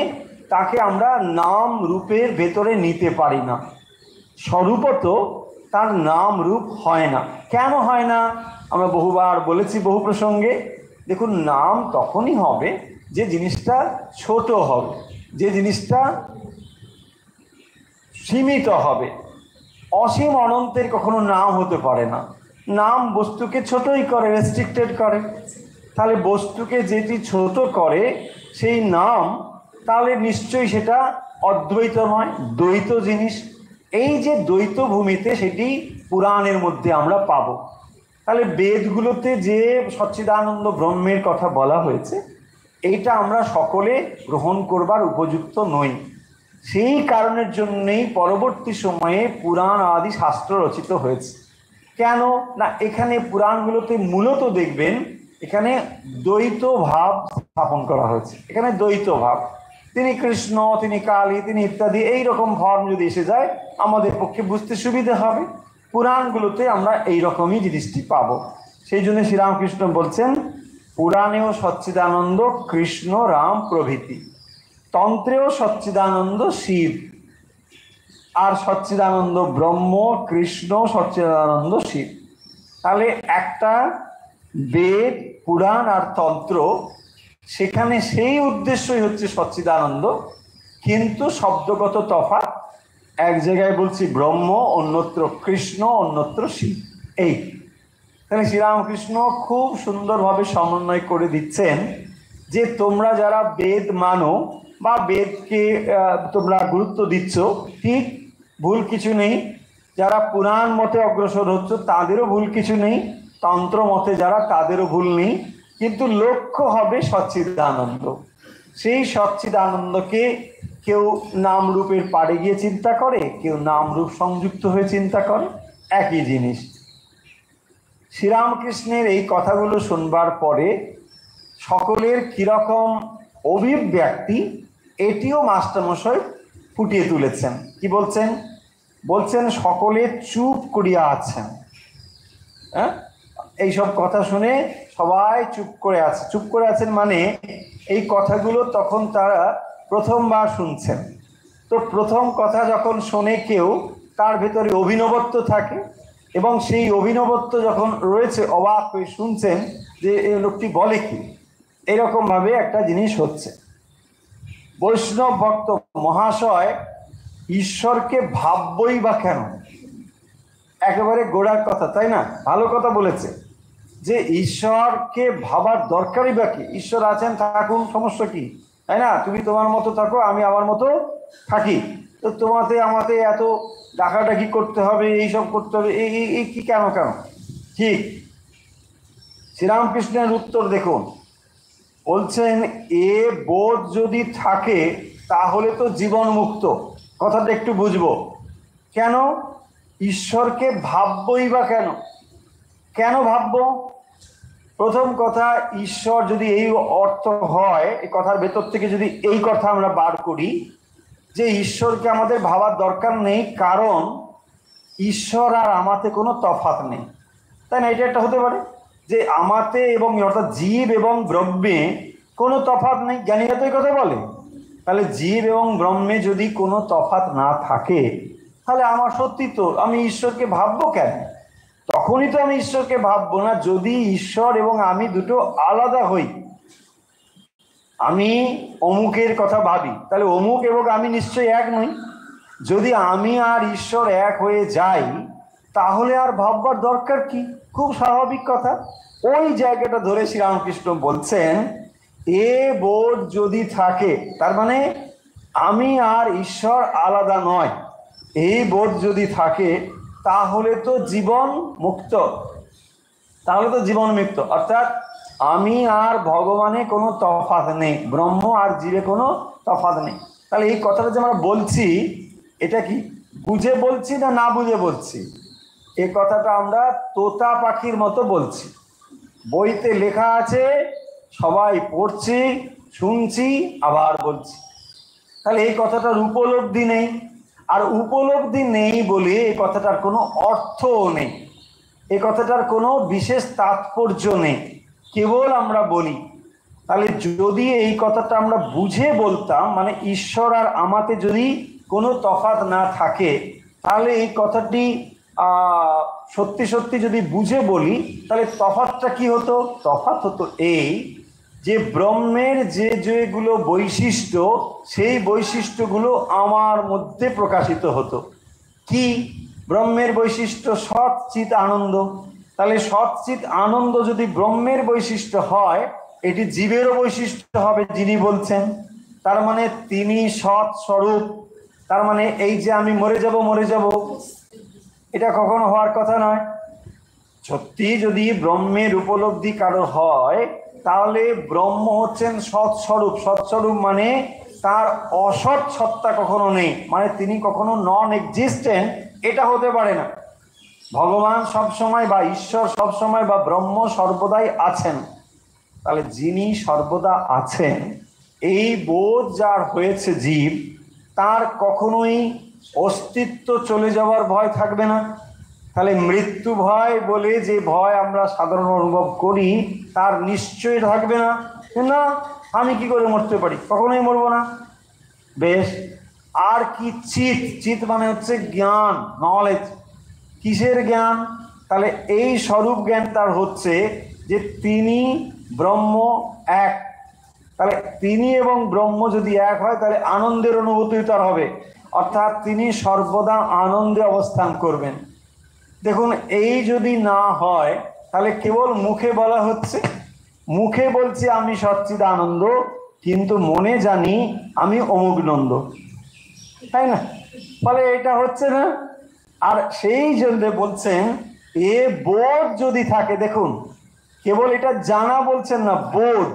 তাকে আমরা নাম রূপের ভেতরে নিতে পারি না, স্বরূপত তার নাম রূপ হয় না। কেন হয় না? আমরা বহুবার বলেছি, বহু প্রসঙ্গে। দেখুন, নাম তখনই হবে যে জিনিসটা ছোট হবে, যে জিনিসটা সীমিত হবে। অসীম অনন্তের কখনো নাম হতে পারে না। নাম বস্তুকে ছোটই করে, রেস্ট্রিক্টেড করে। তাহলে বস্তুকে যেটি ছোট করে সেই নাম, তাহলে নিশ্চয়ই সেটা অদ্বৈত নয়, দ্বৈত জিনিস। এই যে দ্বৈত ভূমিতে, সেটি পুরাণের মধ্যে আমরা পাবো। তাহলে বেদগুলোতে যে সচ্চিদানন্দ ব্রহ্মের কথা বলা হয়েছে, এইটা আমরা সকলে গ্রহণ করবার উপযুক্ত নই। সেই কারণের জন্যেই পরবর্তী সময়ে পুরাণ আদি শাস্ত্র রচিত হয়েছে। কেন না, এখানে পুরাণগুলোতে মূলত দেখবেন এখানে দ্বৈত ভাব স্থাপন করা হয়েছে। এখানে দ্বৈত ভাব, তিনি কৃষ্ণ, তিনি কালী, তিনি ইত্যাদি, এইরকম ফর্ম যদি এসে যায়, আমাদের পক্ষে বুঝতে সুবিধা হবে। পুরাণগুলোতে আমরা এইরকমই জিনিসটি পাবো। সেই জন্য শ্রীরামকৃষ্ণ বলছেন, পুরাণেও সচ্চিদানন্দ কৃষ্ণ রাম প্রভৃতি, তন্ত্রেও সচ্চিদানন্দ শিব, আর সচ্চিদানন্দ ব্রহ্ম, কৃষ্ণ, সচ্চিদানন্দ শিব। তাহলে একটা বেদ, পুরাণ আর তন্ত্র, সেখানে সেই উদ্দেশ্যই হচ্ছে সচ্চিদানন্দ, কিন্তু শব্দগত তফাৎ। এক জায়গায় বলছি ব্রহ্ম, অন্যত্র কৃষ্ণ, অন্যত্র শিব। এই তাহলে শ্রীরামকৃষ্ণ খুব সুন্দরভাবে সমন্বয় করে দিচ্ছেন যে তোমরা যারা বেদ মানো বা বেদকে তোমরা গুরুত্ব দিচ্ছ, ঠিক, ভুল কিছু নেই। যারা পুরাণ মতে অগ্রসর হচ্ছে তাদেরও ভুল কিছু নেই, তন্ত্র মতে যারা, তাদেরও ভুল নেই। কিন্তু লক্ষ্য হবে সচ্চিদানন্দ। সেই সচ্চিদানন্দকে কেউ নাম রূপের পাড়ে গিয়ে চিন্তা করে, কেউ নাম রূপ সংযুক্ত হয়ে চিন্তা করে, একই জিনিস। শ্রীরামকৃষ্ণের এই কথাগুলো শুনবার পরে সকলের কিরকম অভিব্যক্তি, এটিও মাস্টারমশাই ফুটিয়ে তুলেছেন। কি বলছেন? বলছেন সকলে চুপ করিয়া আছেন। হ্যাঁ, এইসব কথা শুনে সবাই চুপ করে আছে। চুপ করে আছেন মানে এই কথাগুলো তখন তারা প্রথমবার শুনছেন। তো প্রথম কথা যখন শোনে কেউ, তার ভেতরে অভিনবত্ব থাকে, এবং সেই অভিনবত্ব যখন রয়েছে, অবাক হয়ে শুনছেন যে এই লোকটি বলে কি। এরকমভাবে একটা জিনিস হচ্ছে। বৈষ্ণব ভক্ত মহাশয় ঈশ্বরকে ভাববই বা কেন, একেবারে গোড়ার কথা, তাই না? ভালো কথা বলেছে যে ঈশ্বরকে ভাবার দরকারই বা কি? ঈশ্বর আছেন, থাকুন, সমস্যা কি, তাই না? তুমি তোমার মতো থাকো, আমি আমার মতো থাকি। তো তোমাতে আমাতে এত ডাকাডাকি করতে হবে, এইসব করতে হবে, এই কি, কেন কেন? ঠিক। শ্রীরামকৃষ্ণের উত্তর দেখুন, বলছেন এ বোধ যদি থাকে তাহলে তো জীবন মুক্ত। কথাটা একটু বুঝবো। কেন ঈশ্বরকে ভাববই বা কেন? কেন ভাববো? প্রথম কথা, ঈশ্বর যদি এই অর্থ হয়, এই কথার ভেতর থেকে যদি এই কথা আমরা বার করি যে ঈশ্বরকে আমাদের ভাবার দরকার নেই, কারণ ঈশ্বর আর আমাতে কোনো তফাৎ নেই, তাই না? এটা একটা হতে পারে যে আমাতে এবং অর্থাৎ জীব এবং ব্রহ্মে কোনো তফাৎ নেই। জ্ঞানীরা তো এই কথা বলে। তাহলে জীব এবং ব্রহ্মে যদি কোনো তফাৎ না থাকে, তাহলে আমার সত্যি তো আমি ঈশ্বরকে ভাববো কেন? তখনই তো আমি ঈশ্বরকে ভাববো না যদি ঈশ্বর এবং আমি দুটো আলাদা হই। আমি অমুকের কথা ভাবি, তাহলে অমুক এবং আমি নিশ্চয়ই এক নই। যদি আমি আর ঈশ্বর এক হয়ে যাই তাহলে আর ভাববার দরকার কি? খুব স্বাভাবিক কথা। ওই জায়গাটা ধরে শ্রীরামকৃষ্ণ বলছেন, এ বোধ যদি থাকে, তার মানে আমি আর ঈশ্বর আলাদা নয়, এই বোধ যদি থাকে তাহলে তো জীবন মুক্ত, তাহলে তো জীবন মুক্ত। অর্থাৎ আমি আর ভগবানে কোনো তফাৎ নেই, ব্রহ্ম আর জীবে কোনো তফাৎ নেই। তাহলে এই কথাটা যে আমরা বলছি, এটা কি বুঝে বলছি না না বুঝে বলছি? এই কথাটা আমরা তোতা পাখির মতো বলছি। বইতে লেখা আছে, সবাই পড়ছি, শুনছি, আবার বলছি। তাহলে এই কথাটার উপলব্ধি নেই, আর উপলব্ধি নেই বলে এই কথাটার কোনো অর্থও নেই, এই কথাটার কোনো বিশেষ তাৎপর্য নেই, কেবল আমরা বলি। তাহলে যদি এই কথাটা আমরা বুঝে বলতাম, মানে ঈশ্বর আর আমাতে যদি কোনো তফাৎ না থাকে, তাহলে এই কথাটি সত্যি সত্যি যদি বুঝে বলি, তাহলে তফাৎটা কি হতো? তফাৎ হতো এই যে ব্রহ্মের যে যেগুলো বৈশিষ্ট্য, সেই বৈশিষ্ট্যগুলো আমার মধ্যে প্রকাশিত হতো। কি ব্রহ্মের বৈশিষ্ট্য? সৎ চিৎ আনন্দ। তাহলে সৎ চিৎ আনন্দ যদি ব্রহ্মের বৈশিষ্ট্য হয়, এটি জীবেরও বৈশিষ্ট্য হবে যিনি বলছেন। তার মানে তিনি সৎ স্বরূপ। তার মানে এই যে আমি মরে যাব, এটা কখনো হওয়ার কথা নয়। সত্যি যদি ব্রহ্মের উপলব্ধি কারো হয়, তাহলে ব্রহ্ম হচ্ছেন সৎস্বরূপ। সৎস্বরূপ মানে তার অসৎ সত্তা কখনো নেই, মানে তিনি কখনো নন এক্সিস্টেন্ট, এটা হতে পারে না। ভগবান সবসময় বা ঈশ্বর সবসময় বা ব্রহ্ম সর্বদাই আছেন। তাহলে যিনি সর্বদা আছেন, এই বোধ যার হয়েছে জীব, তার কখনোই অস্তিত্ব চলে যাওয়ার ভয় থাকবে না। তাহলে মৃত্যু ভয় বলে যে ভয় আমরা সাধারণ অনুভব করি, তার নিশ্চয়ই থাকবে না। না, আমি কি করে মরতে পারি? কখনোই মরবো না। বেশ, আর কি? চিৎ। চিৎ মানে হচ্ছে জ্ঞান, নলেজ। কিসের জ্ঞান? তাহলে এই স্বরূপ জ্ঞান তার হচ্ছে যে তিনি ব্রহ্ম এক। তাহলে তিনি এবং ব্রহ্ম যদি এক হয়, তাহলে আনন্দের অনুভূতি তার হবে, অর্থাৎ তিনি সর্বদা আনন্দে অবস্থান করবেন। দেখুন, এই যদি না হয়, তাহলে কেবল মুখে বলা হচ্ছে, মুখে বলছি আমি সচ্চিদ আনন্দ, কিন্তু মনে জানি আমি অমুক নন্দ, তাই না? ফলে এটা হচ্ছে না। আর সেই জন্য বলছেন, এ বোধ যদি থাকে, দেখুন কেবল এটা জানা বলছেন না, বোধ।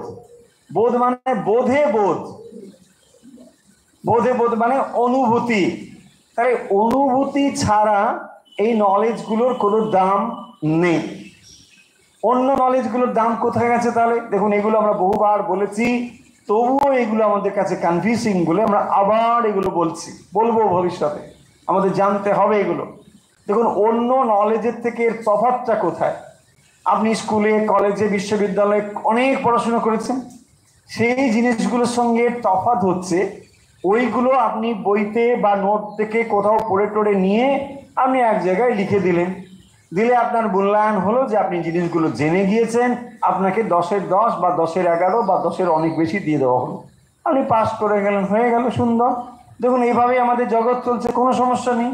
বোধ মানে বোধে বোধ, বোধে বোধ মানে অনুভূতি। তাই অনুভূতি ছাড়া এই নলেজগুলোর কোনো দাম নেই। অন্য নলেজগুলোর দাম কোথায় গেছে? তাহলে দেখুন, এগুলো আমরা বহুবার বলেছি, তবুও এগুলো আমাদের কাছে কনফিউজিং বলে আমরা আবার এগুলো বলবো ভবিষ্যতে। আমাদের জানতে হবে এগুলো। দেখুন, অন্য নলেজের থেকে এর তফাৎটা কোথায়? আপনি স্কুলে, কলেজে, বিশ্ববিদ্যালয়ে অনেক পড়াশোনা করেছেন, সেই জিনিসগুলোর সঙ্গে তফাৎ হচ্ছে ওইগুলো আপনি বইতে বা নোট থেকে কোথাও পড়ে টড়ে নিয়ে আপনি এক জায়গায় লিখে দিলে আপনার মূল্যায়ন হলো যে আপনি জিনিসগুলো জেনে গিয়েছেন, আপনাকে 10-এর 10 বা 10-এর 11 বা 10-এর অনেক বেশি দিয়ে দেওয়া হলো, আপনি পাস করে গেলেন, হয়ে গেল, সুন্দর। দেখুন, এইভাবেই আমাদের জগৎ চলছে, কোনো সমস্যা নেই।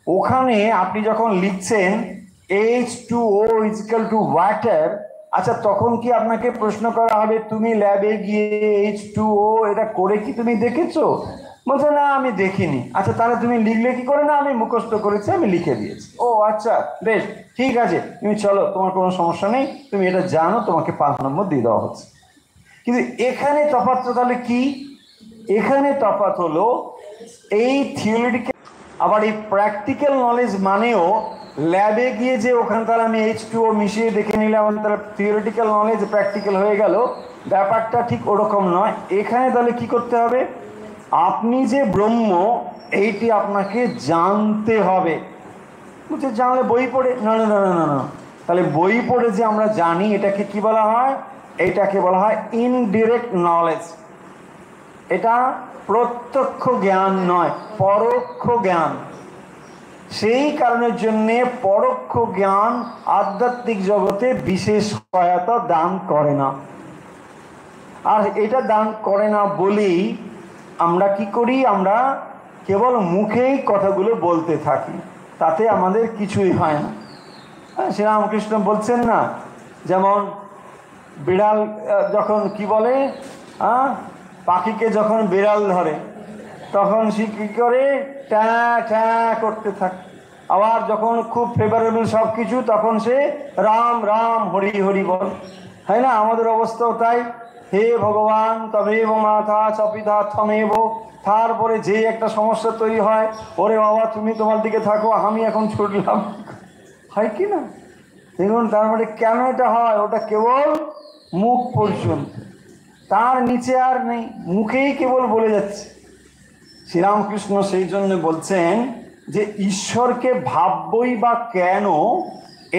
ওখানে আপনি যখন লিখছেন H2O = ওয়াটার, আচ্ছা তখন কি আপনাকে প্রশ্ন করা হবে, তুমি ল্যাবে গিয়ে H2O এটা করে কি তুমি দেখেছো? বলছে না, আমি দেখিনি। আচ্ছা, তাহলে তুমি লিখলে কি করে? না, আমি মুখস্থ করেছি, আমি লিখে দিয়েছি। ও আচ্ছা, বেশ, ঠিক আছে, তুমি চলো, তোমার কোনো সমস্যা নেই, তুমি এটা জানো, তোমাকে 5 নম্বর দিয়ে দেওয়া হচ্ছে। কিন্তু এখানে তফাৎটা তাহলে কি? এখানে তফাৎ হলো এই থিওরিটিক্যাল, আবার এই প্র্যাকটিক্যাল নলেজ মানেও ল্যাবে গিয়ে যে ওখানে তাহলে আমি H2O মিশিয়ে দেখে নিলাম, তাহলে থিওরিটিক্যাল নলেজ প্র্যাকটিক্যাল হয়ে গেল, ব্যাপারটা ঠিক ওরকম নয়। এখানে তাহলে কি করতে হবে? আপনি যে ব্রহ্ম, এইটি আপনাকে জানতে হবে। বুঝতে জানলে বই পড়ে? না না না না না, তাহলে বই পড়ে যে আমরা জানি, এটাকে কি বলা হয়? এটাকে বলা হয় ইনডিরেক্ট নলেজ। এটা প্রত্যক্ষ জ্ঞান নয়, পরোক্ষ জ্ঞান। সেই কারণের জন্যে পরোক্ষ জ্ঞান আধ্যাত্মিক জগতে বিশেষ সহায়তা দান করে না। আর এটা দান করে না বলেই আমরা কি করি, আমরা কেবল মুখেই কথাগুলো বলতে থাকি, তাতে আমাদের কিছুই হয় না। শ্রীরামকৃষ্ণ বলছেন না, যেমন বিড়াল যখন কি বলে, পাখিকে যখন বিড়াল ধরে তখন সে কী করে, ট্যা ট্যা করতে থাকে। আবার যখন খুব ফেভারেবল সব কিছু তখন সে রাম রাম হরি হরি বল, তাই না? আমাদের অবস্থাও তাই। হে ভগবান তমেব মাথা চপিতা থমেব, তারপরে যে একটা সমস্যা তৈরি হয়, ওরে বাবা তুমি তোমার দিকে থাকো, আমি এখন ছুটলাম, হয় কি না? দেখুন, তার মানে কেন এটা হয়? ওটা কেবল মুখ পর্যন্ত, তার নিচে আর নেই, মুখেই কেবল বলে যাচ্ছে। শ্রীরামকৃষ্ণ সেই জন্য বলছেন যে ঈশ্বরকে ভাববই বা কেন,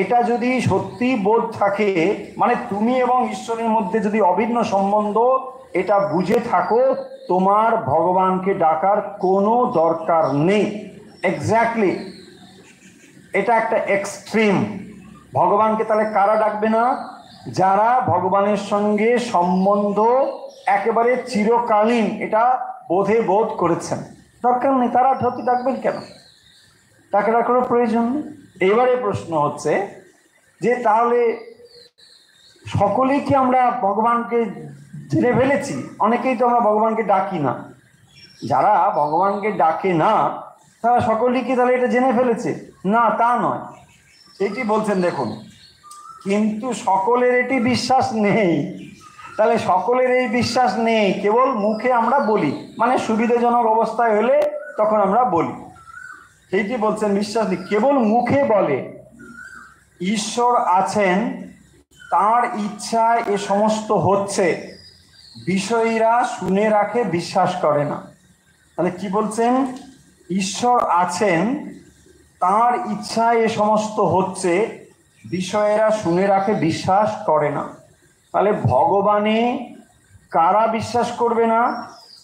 এটা যদি সত্যি বোধ থাকে, মানে তুমি এবং ঈশ্বরের মধ্যে যদি অভিন্ন সম্বন্ধ এটা বুঝে থাকো, তোমার ভগবানকে ডাকার কোনো দরকার নেই। এক্স্যাক্টলি, এটা একটা এক্সট্রিম। ভগবানকে তাহলে কারা ডাকবে না? যারা ভগবানের সঙ্গে সম্বন্ধ একেবারে চিরকালীন এটা বোধ করেছেন। দরকার নেই, তারা ধরতে ডাকবেন কেন? তাকে ডাকার প্রয়োজন নেই। এবারে প্রশ্ন হচ্ছে যে তাহলে সকলেই কি আমরা ভগবানকে জেনে ফেলেছি? অনেকেই তো আমরা ভগবানকে ডাকি না। যারা ভগবানকে ডাকে না তারা সকলেই কি তাহলে এটা জেনে ফেলেছে? না, তা নয়। এটি বলছেন দেখুন, কিন্তু সকলের এটি বিশ্বাস নেই। তাহলে সকলের এই বিশ্বাস নেই, কেবল মুখে আমরা বলি, মানে সুবিধাজনক অবস্থায় হলে তখন আমরা বলি। সেইটি বলছেন বিশ্বাস নেই, কেবল মুখে বলে ঈশ্বর আছেন, তার ইচ্ছায় এ সমস্ত হচ্ছে, বিষয়ীরা শুনে রাখে, বিশ্বাস করে না। তাহলে কি বলছেন? ঈশ্বর আছেন, তার ইচ্ছায় এ সমস্ত হচ্ছে, বিষয়েরা শুনে রাখে, বিশ্বাস করে না। তাহলে ভগবানে কারা বিশ্বাস করবে না?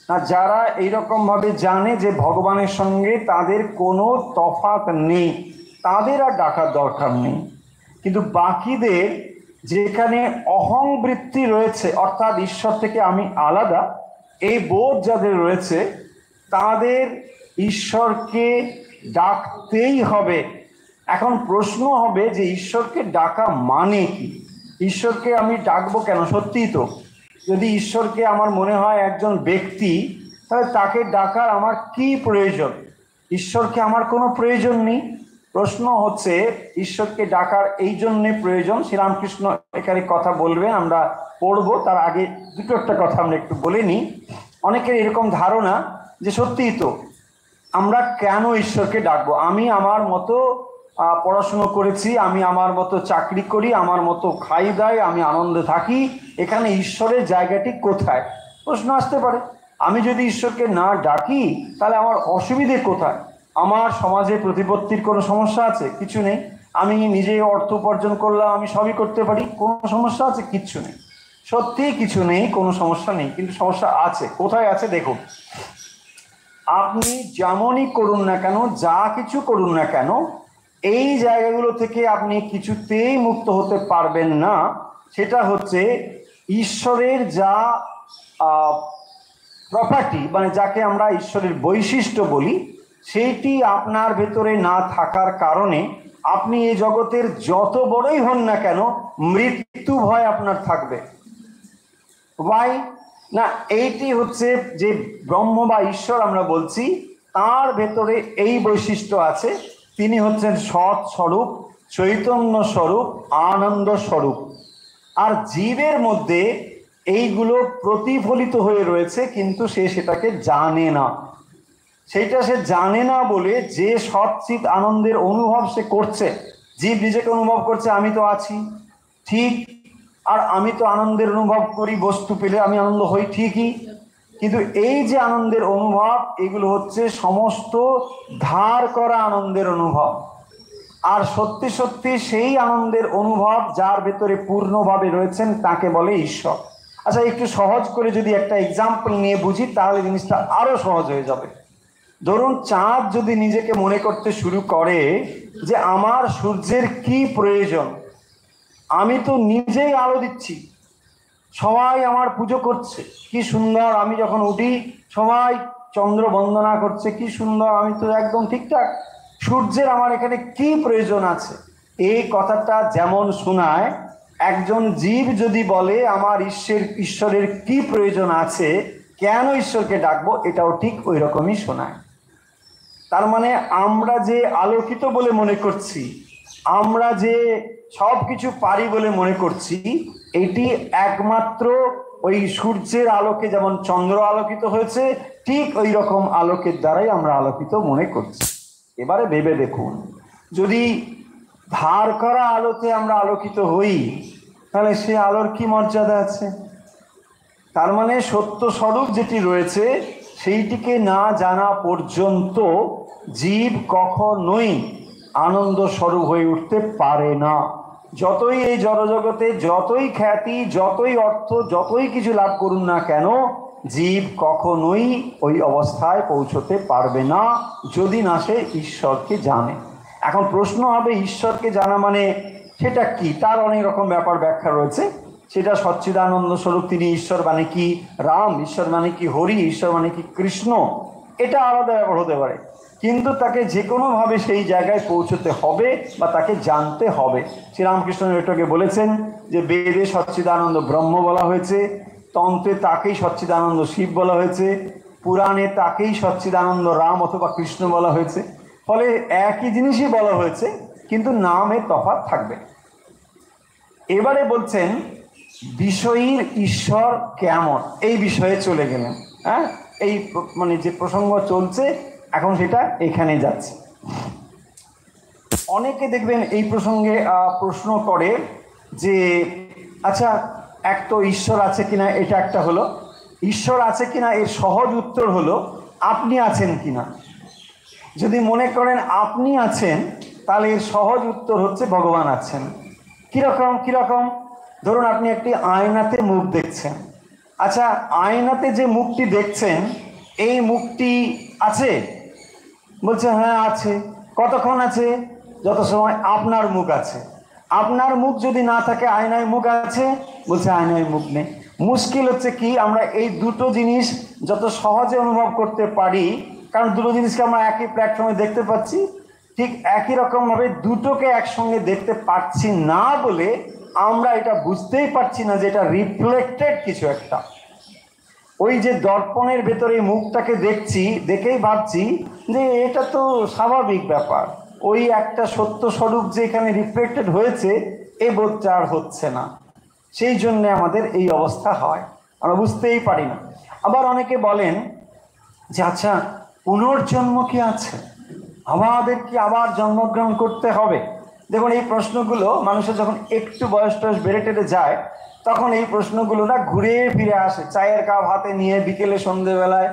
না, যারা এইরকমভাবে জানে যে ভগবানের সঙ্গে তাদের কোনো তফাৎ নেই, তাদের আর ডাকার দরকার নেই। কিন্তু বাকিদের যেখানে অহংবৃত্তি রয়েছে, অর্থাৎ ঈশ্বর থেকে আমি আলাদা, এই বোধ যাদের রয়েছে, তাদের ঈশ্বরকে ডাকতেই হবে। এখন প্রশ্ন হবে যে ঈশ্বরকে ডাকা মানে কি? ঈশ্বরকে আমি ডাকবো কেন? সত্যিই তো, যদি ঈশ্বরকে আমার মনে হয় একজন ব্যক্তি, তাহলে তাকে ডাকার আমার কি প্রয়োজন? ঈশ্বরকে আমার কোনো প্রয়োজন নেই। প্রশ্ন হচ্ছে ঈশ্বরকে ডাকার এই জন্যে প্রয়োজন। শ্রীরামকৃষ্ণ এখানে কথা বলবেন, আমরা পড়বো, তার আগে দুটো একটা কথা আমরা একটু বলে নিই। অনেকের এরকম ধারণা যে সত্যিই তো আমরা কেন ঈশ্বরকে ডাকবো? আমি আমার মতো পড়াশুনো করেছি, আমি আমার মতো চাকরি করি, আমার মতো খাই দাই, আমি আনন্দে থাকি, এখানে ঈশ্বরের জায়গাটি কোথায়? প্রশ্ন আসতে পারে। আমি যদি ঈশ্বরকে না ডাকি তাহলে আমার অসুবিধে কোথায়? আমার সমাজে প্রতিপত্তির কোনো সমস্যা আছে? কিছু নেই। আমি নিজে অর্থ উপার্জন করলাম, আমি সবই করতে পারি, কোনো সমস্যা আছে? কিচ্ছু নেই। সত্যি কিছু নেই, কোনো সমস্যা নেই। কিন্তু সমস্যা আছে, কোথায় আছে দেখুন। আপনি যেমনই করুন না কেন, যা কিছু করুন না কেন, এই জায়গাগুলো থেকে আপনি কিছুতেই মুক্ত হতে পারবেন না। সেটা হচ্ছে ঈশ্বরের যা প্রপার্টি, মানে যাকে আমরা ঈশ্বরের বৈশিষ্ট্য বলি, সেইটি আপনার ভেতরে না থাকার কারণে আপনি এই জগতের যত বড়ই হন না কেন, মৃত্যু ভয় আপনার থাকবে। ওয়াই না, এইটি হচ্ছে যে ব্রহ্ম বা ঈশ্বর আমরা বলছি, তার ভেতরে এই বৈশিষ্ট্য আছে। তিনি হচ্ছেন সৎ স্বরূপ, চৈতন্য স্বরূপ, আনন্দ স্বরূপ। আর জীবের মধ্যে এইগুলো প্রতিফলিত হয়ে রয়েছে, কিন্তু সে সেটাকে জানে না। সেইটা সে জানে না বলে যে সৎচিত আনন্দের অনুভব সে করছে, জীব নিজেকে অনুভব করছে আমি তো আছি, ঠিক, আর আমি তো আনন্দের অনুভব করি, বস্তু পেলে আমি আনন্দ হই, ঠিকই। কিন্তু এই যে আনন্দের অনুভব, এগুলো হচ্ছে সমস্ত ধার করা আনন্দের অনুভব। আর সত্যি সত্যি সেই আনন্দের অনুভব যার ভেতরে পূর্ণভাবে রয়েছেন তাকে বলে ঈশ্বর। আচ্ছা, একটু সহজ করে যদি একটা এক্সাম্পল নিয়ে বুঝি তাহলে জিনিসটা আরো সহজ হয়ে যাবে। ধরুন, চাঁদ যদি নিজেকে মনে করতে শুরু করে যে আমার সূর্যের কি প্রয়োজন, আমি তো নিজেই আলো দিচ্ছি, সবাই আমার পুজো করছে, কি সুন্দর। আমি যখন উঠি সবাই চন্দ্র বন্দনা করছে, কি সুন্দর, আমি তো একদম ঠিকঠাক। সূর্যের আমার এখানে কি প্রয়োজন আছে? এই কথাটা যেমন শোনায়, একজন জীব যদি বলে আমার ঈশ্বরের কি প্রয়োজন আছে, কেন ঈশ্বরকে ডাকবো, এটাও ঠিক ওই রকমই শোনায়। তার মানে আমরা যে আলোকিত বলে মনে করছি, আমরা যে সব কিছু পারি বলে মনে করছি, এটি একমাত্র ওই সূর্যের আলোকে যেমন চন্দ্র আলোকিত হয়েছে, ঠিক ওই রকম আলোকের দ্বারাই আমরা আলোকিত মনে করছি। এবারে ভেবে দেখুন, যদি ধার করা আলোতে আমরা আলোকিত হই, তাহলে সে আলোর কি মর্যাদা আছে? তার মানে সত্য স্বরূপ যেটি রয়েছে সেইটিকে না জানা পর্যন্ত জীব কখনোই আনন্দ স্বরূপ হয়ে উঠতে পারে না। যতই এই জড়জগতে যতই খ্যাতি, যতই অর্থ, যতই কিছু লাভ করুন না কেন, জীব কখনোই ওই অবস্থায় পৌঁছতে পারবে না যদি না সে ঈশ্বরকে জানে। এখন প্রশ্ন হবে, ঈশ্বরকে জানা মানে সেটা কি? তার অনেক রকম ব্যাপার ব্যাখ্যা রয়েছে। সেটা সচ্চিদানন্দ স্বরূপ তিনি ঈশ্বর মানে কি রাম, ঈশ্বর মানে কি হরি, ঈশ্বর মানে কি কৃষ্ণ, এটা আলাদা ব্যাপার হতে পারে। কিন্তু তাকে যে কোনোভাবে সেই জায়গায় পৌঁছতে হবে বা তাকে জানতে হবে। শ্রীরামকৃষ্ণ এটাকে বলেছেন যে বেদে সচ্চিদানন্দ ব্রহ্ম বলা হয়েছে, তন্ত্রে তাকেই সচ্চিদানন্দ শিব বলা হয়েছে, পুরাণে তাকেই সচ্চিদানন্দ রাম অথবা কৃষ্ণ বলা হয়েছে। ফলে একই জিনিসই বলা হয়েছে, কিন্তু নামে তফাৎ থাকবে। এবারে বলছেন বিষয়ীর ঈশ্বর কেমন, এই বিষয়ে চলে গেলেন। হ্যাঁ, এই মানে যে প্রসঙ্গ চলছে এখন সেটা এখানে যাচ্ছে। অনেকে দেখবেন এই প্রসঙ্গে প্রশ্ন করে যে আচ্ছা, এক তো ঈশ্বর আছে কিনা, এটা একটা হলো। ঈশ্বর আছে কিনা এর সহজ উত্তর হলো আপনি আছেন কিনা। যদি মনে করেন আপনি আছেন, তাহলে এর সহজ উত্তর হচ্ছে ভগবান আছেন। কিরকম? ধরুন আপনি একটি আয়নাতে মুখ দেখছেন। আচ্ছা, আয়নাতে যে মুখটি দেখছেন, এই মুখটি আছে? বলছে হ্যাঁ আছে। কতক্ষণ আছে? যত সময় আপনার মুখ আছে। আপনার মুখ যদি না থাকে, আয়নায় মুখ আছে? বলছে আয়নায় মুখ নেই। মুশকিল হচ্ছে কি, আমরা এই দুটো জিনিস যত সহজে অনুভব করতে পারি, কারণ দুটো জিনিসকে আমরা একই প্ল্যাটফর্মে দেখতে পাচ্ছি, ঠিক একই রকমভাবে দুটোকে একসঙ্গে দেখতে পাচ্ছি না বলে আমরা এটা বুঝতেই পারছি না যে এটা রিফ্লেক্টেড কিছু একটা। ওই যে দর্পণের ভেতরে মুখটাকে দেখছি, দেখেই ভাবছি যে এটা তো স্বাভাবিক ব্যাপার, ওই একটা সত্য স্বরূপ যে এখানে রিফ্লেক্টেড হয়েছে, এ বোধটা আর হচ্ছে না। সেই জন্যে আমাদের এই অবস্থা হয়, আমরা বুঝতেই পারি না। আবার অনেকে বলেন যে আচ্ছা, পুনর্জন্ম কি আছে? আমাদের কি আবার জন্মগ্রহণ করতে হবে? দেখুন, এই প্রশ্নগুলো মানুষের যখন একটু বয়স টয়স বেড়ে টেড়ে যায়, তখন এই প্রশ্নগুলো না ঘুরে ফিরে আসে। চায়ের কাপ হাতে নিয়ে বিকেলে সন্ধ্যেবেলায়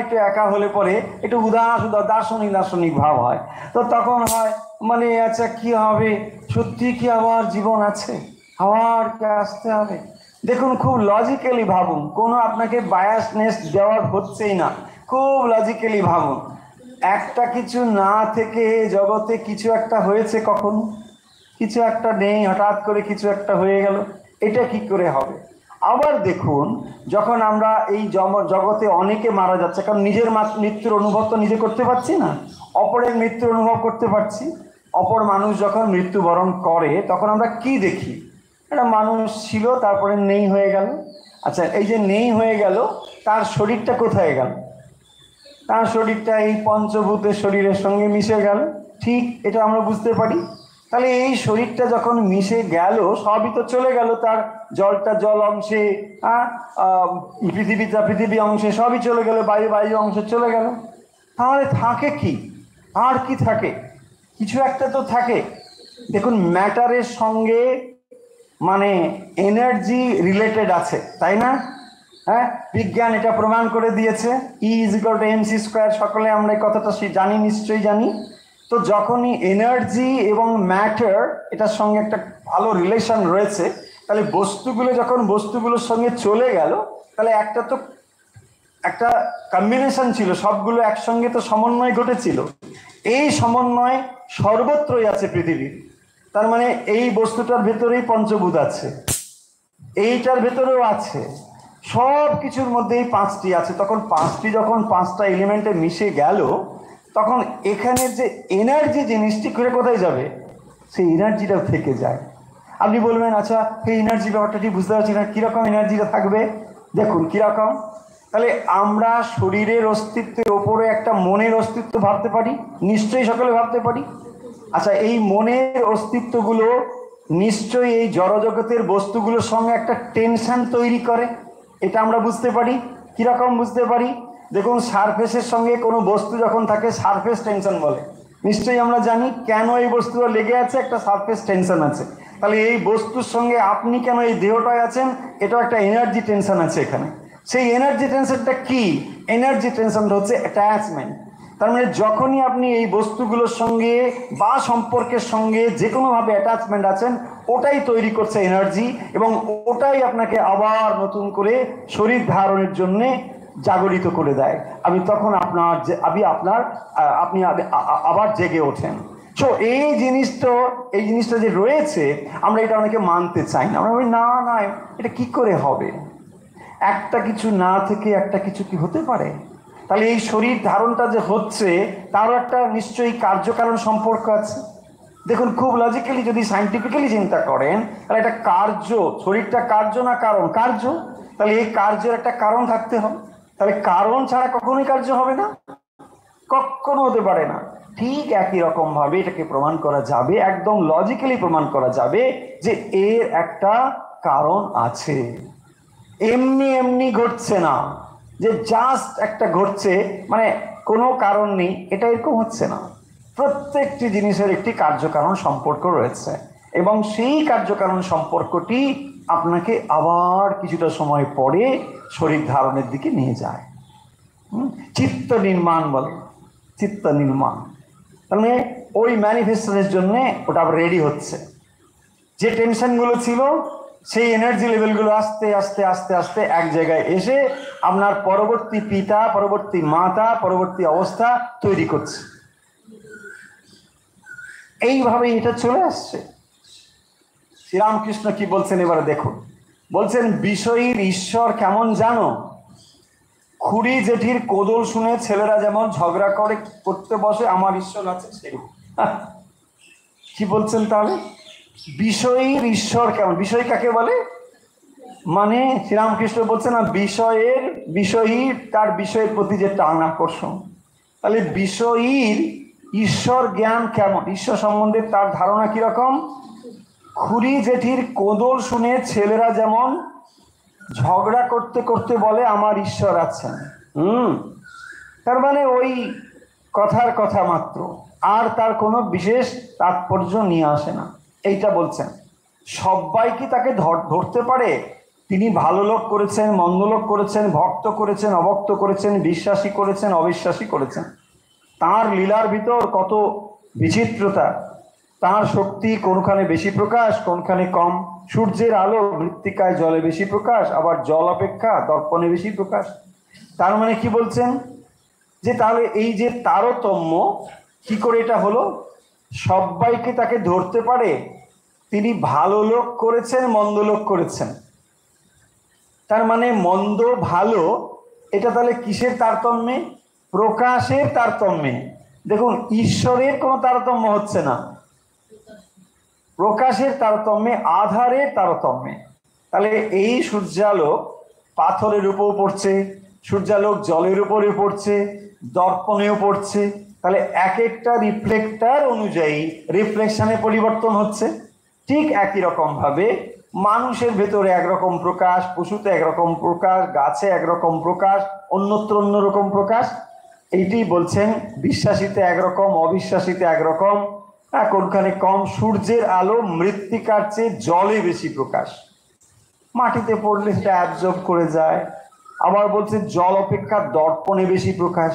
একটু একা হলে পরে একটু উদাস দার্শনিক ভাব হয়। তো তখন হয় মানে আচ্ছা কি হবে, সত্যি কি আবার জীবন আছে, আবার কে আসতে হবে? দেখুন, খুব লজিক্যালি ভাবুন, কোনো আপনাকে বায়াসনেস দেওয়ার হচ্ছেই না, খুব লজিক্যালি ভাবুন। একটা কিছু না থেকে জগতে কিছু একটা হয়েছে, কখন কিছু একটা নেই, হঠাৎ করে কিছু একটা হয়ে গেল, এটা কি করে হবে? আবার দেখুন, যখন আমরা এই জগতে অনেকে মারা যাচ্ছে, কারণ নিজের মৃত্যুর অনুভব তো নিজে করতে পারছি না, অপরের মৃত্যুর অনুভব করতে পারছি। অপর মানুষ যখন মৃত্যুবরণ করে তখন আমরা কি দেখি? একটা মানুষ ছিল, তারপরে নেই হয়ে গেল। আচ্ছা, এই যে নেই হয়ে গেল, তার শরীরটা কোথায় গেল? তার শরীরটা এই পঞ্চভূতের শরীরের সঙ্গে মিশে গেল, ঠিক এটা আমরা বুঝতে পারি। তাহলে এই শরীরটা যখন মিশে গেল, সবই তো চলে গেল, তার জলটা জল অংশে, পৃথিবীটা পৃথিবী অংশে সবই চলে গেল, বায়ু অংশে চলে গেল। তাহলে থাকে কি? আর কি থাকে? কিছু একটা তো থাকে। দেখুন, ম্যাটারের সঙ্গে মানে এনার্জি রিলেটেড আছে, তাই না? হ্যাঁ, বিজ্ঞান এটা প্রমাণ করে দিয়েছে, E=mc²। সকলে আমরা এই কথাটা জানি, নিশ্চয়ই জানি। তো যখনই এনার্জি এবং ম্যাটার এটার সঙ্গে একটা ভালো রিলেশন রয়েছে, তাহলে বস্তুগুলো যখন বস্তুগুলোর সঙ্গে চলে গেল, তাহলে একটা কম্বিনেশন ছিল, সবগুলো একসঙ্গে তো সমন্বয় ঘটেছিল। এই সমন্বয় সর্বত্রই আছে পৃথিবীর। তার মানে এই বস্তুটার ভেতরেই পঞ্চভূত আছে। এইটার ভেতরেও আছে, সব কিছুর মধ্যেই পাঁচটি আছে। তখন পাঁচটি যখন পাঁচটা এলিমেন্টে মিশে গেল, তখন এখানের যে এনার্জি জিনিসটি করে কোথায় যাবে, সেই এনার্জিটাও থেকে যায়। আপনি বলবেন আচ্ছা এই এনার্জি ব্যাপারটা ঠিক বুঝতে পারছি না, কীরকম এনার্জিটা থাকবে? দেখুন কীরকম। তাহলে আমরা শরীরের অস্তিত্বের ওপরে একটা মনের অস্তিত্ব ভাবতে পারি, নিশ্চয়ই সকলে ভাবতে পারি। আচ্ছা এই মনের অস্তিত্বগুলো নিশ্চয়ই এই জড়জগতের বস্তুগুলোর সঙ্গে একটা টেনশন তৈরি করে, এটা আমরা বুঝতে পারি। কীরকম বুঝতে পারি? দেখুন সারফেসের সঙ্গে কোনো বস্তু যখন থাকে সারফেস টেনশন বলে, নিশ্চয়ই আমরা জানি কেন এই বস্তুটা লেগে আছে, একটা সারফেস টেনশন আছে। তাহলে এই বস্তুর সঙ্গে আপনি কেন এই দেহটায় আছেন, এটাও একটা এনার্জি টেনশন আছে এখানে। সেই এনার্জি টেনশনটা কি? এনার্জি টেনশনটা হচ্ছে অ্যাটাচমেন্ট। তার মানে যখনই আপনি এই বস্তুগুলোর সঙ্গে বা সম্পর্কের সঙ্গে যে কোনোভাবে অ্যাটাচমেন্ট আছেন, ওটাই তৈরি করছে এনার্জি, এবং ওটাই আপনাকে আবার নতুন করে শরীর ধারণের জন্যে জাগরিত করে দেয়। আমি তখন আপনি আবার জেগে ওঠেন। সো এই জিনিসটা যে রয়েছে, আমরা এটা অনেকে মানতে চাই না। আমরা বলি না না, এটা কি করে হবে? একটা কিছু না থেকে একটা কিছু কি হতে পারে? তাহলে এই শরীর ধারণটা যে হচ্ছে, তারও একটা নিশ্চয়ই কার্যকারণ সম্পর্ক আছে। দেখুন খুব লজিক্যালি যদি সায়েন্টিফিক্যালি চিন্তা করেন, তাহলে এটা কার্য, শরীরটা কার্য না কারণ? কার্য। তাহলে এই কার্যের একটা কারণ থাকতে হবে। তাহলে কারণ ছাড়া কখনোই কার্য হবে না, কখনো হতে পারে না। ঠিক একই রকম ভাবে এটাকে প্রমাণ করা যাবে, একদম লজিক্যালি প্রমাণ করা যাবে যে এর একটা কারণ আছে। এমনি এমনি ঘটছে না যে জাস্ট একটা ঘটছে, মানে কোনো কারণ নেই, এটা এরকম হচ্ছে না। প্রত্যেকটি জিনিসের একটি কার্যকারণ সম্পর্ক রয়েছে, এবং সেই কার্যকারণ সম্পর্কটি আপনাকে আবার কিছুটা সময় পরে শরীর ধারণের দিকে নিয়ে যায়। চিত্ত নির্মাণ বলে, চিত্ত নির্মাণ। তাহলে ওই ম্যানিফেস্টেশনের জন্য ওটা আবার রেডি হচ্ছে। যে টেনশনগুলো ছিল, সেই এনার্জি লেভেলগুলো আস্তে আস্তে আস্তে আস্তে এক জায়গায় এসে আপনার পরবর্তী পিতা, পরবর্তী মাতা, পরবর্তী অবস্থা তৈরি করছে। এইভাবে এটা চলে আসছে। শ্রীরামকৃষ্ণ কি বলছেন এবারে দেখুন। বলছেন বিষয়ীর ঈশ্বর কেমন জানো? খুড়ি জেঠির কোদল শুনে ছেলেরা যেমন ঝগড়া করতে বসে, আমার ঈশ্বর আছে সেরকম। কি বলছেন তাহলে? বিষয়ীর ঈশ্বর কেমন? বিষয় কাকে বলে? মানে শ্রীরামকৃষ্ণ বলছেন না, বিষয়ী তার বিষয়ের প্রতি যে টান আকর্ষণ। তাহলে বিষয়ীর ঈশ্বর জ্ঞান কেমন, ঈশ্বর সম্বন্ধে তার ধারণা কিরকম? খুড়ি জেঠির কোদল শুনে ছেলেরা যেমন ঝগড়া করতে করতে বলে আমার ঈশ্বর আছেন। তার মানে ওই কথার কথা মাত্র, আর তার কোনো বিশেষ তাৎপর্য নিয়ে আসে না, এইটা বলছেন। সবাই কি তাকে ধরতে পারে? তিনি ভালো লোক করেছেন, মন্দ লোক করেছেন, ভক্ত করেছেন, অভক্ত করেছেন, বিশ্বাসী করেছেন, অবিশ্বাসী করেছেন। তার লীলার ভিতর কত বিচিত্রতা, তার শক্তি কোনখানে বেশি প্রকাশ, কোনখানে কম। সূর্যের আলো মৃত্তিকায় জলে বেশি প্রকাশ, আবার জল অপেক্ষা দর্পণে বেশি প্রকাশ। তার মানে কি বলছেন? যে তাহলে এই যে তারতম্য, কি করে এটা হলো? সবাইকে তাকে ধরতে পারে, তিনি ভালো লোক করেছেন, মন্দ লোক করেছেন। তার মানে মন্দ ভালো, এটা তাহলে কিসের তারতম্যে? প্রকাশের তারতম্যে। দেখুন ঈশ্বরের কোনো তারতম্য হচ্ছে না, প্রকাশের তারতম্যে, আধারের তারতম্যে। তাহলে এই সূর্যালোক পাথরের উপর পড়ছে, সূর্যালোক জলের উপরে পড়ছে, দর্পণেও পড়ছে। তাহলে এক একটা রিফ্লেক্টার অনুযায়ী রিফ্লেকশনে পরিবর্তন হচ্ছে। ঠিক একই রকম ভাবে মানুষের ভেতরে একরকম প্রকাশ, পশুতে একরকম প্রকাশ, গাছে একরকম প্রকাশ, অন্যত্র অন্যরকম প্রকাশ। এইটি বলছেন বিশ্বাসীতে একরকম, অবিশ্বাসীতে একরকম, কোনখানে কম। সূর্যের আলো মৃত্তিকার চেয়ে জলে বেশি প্রকাশ, মাটিতে পড়লে সেটা অ্যাবজর্ব করে যায়। আবার বলছে জল অপেক্ষা দর্পণে বেশি প্রকাশ।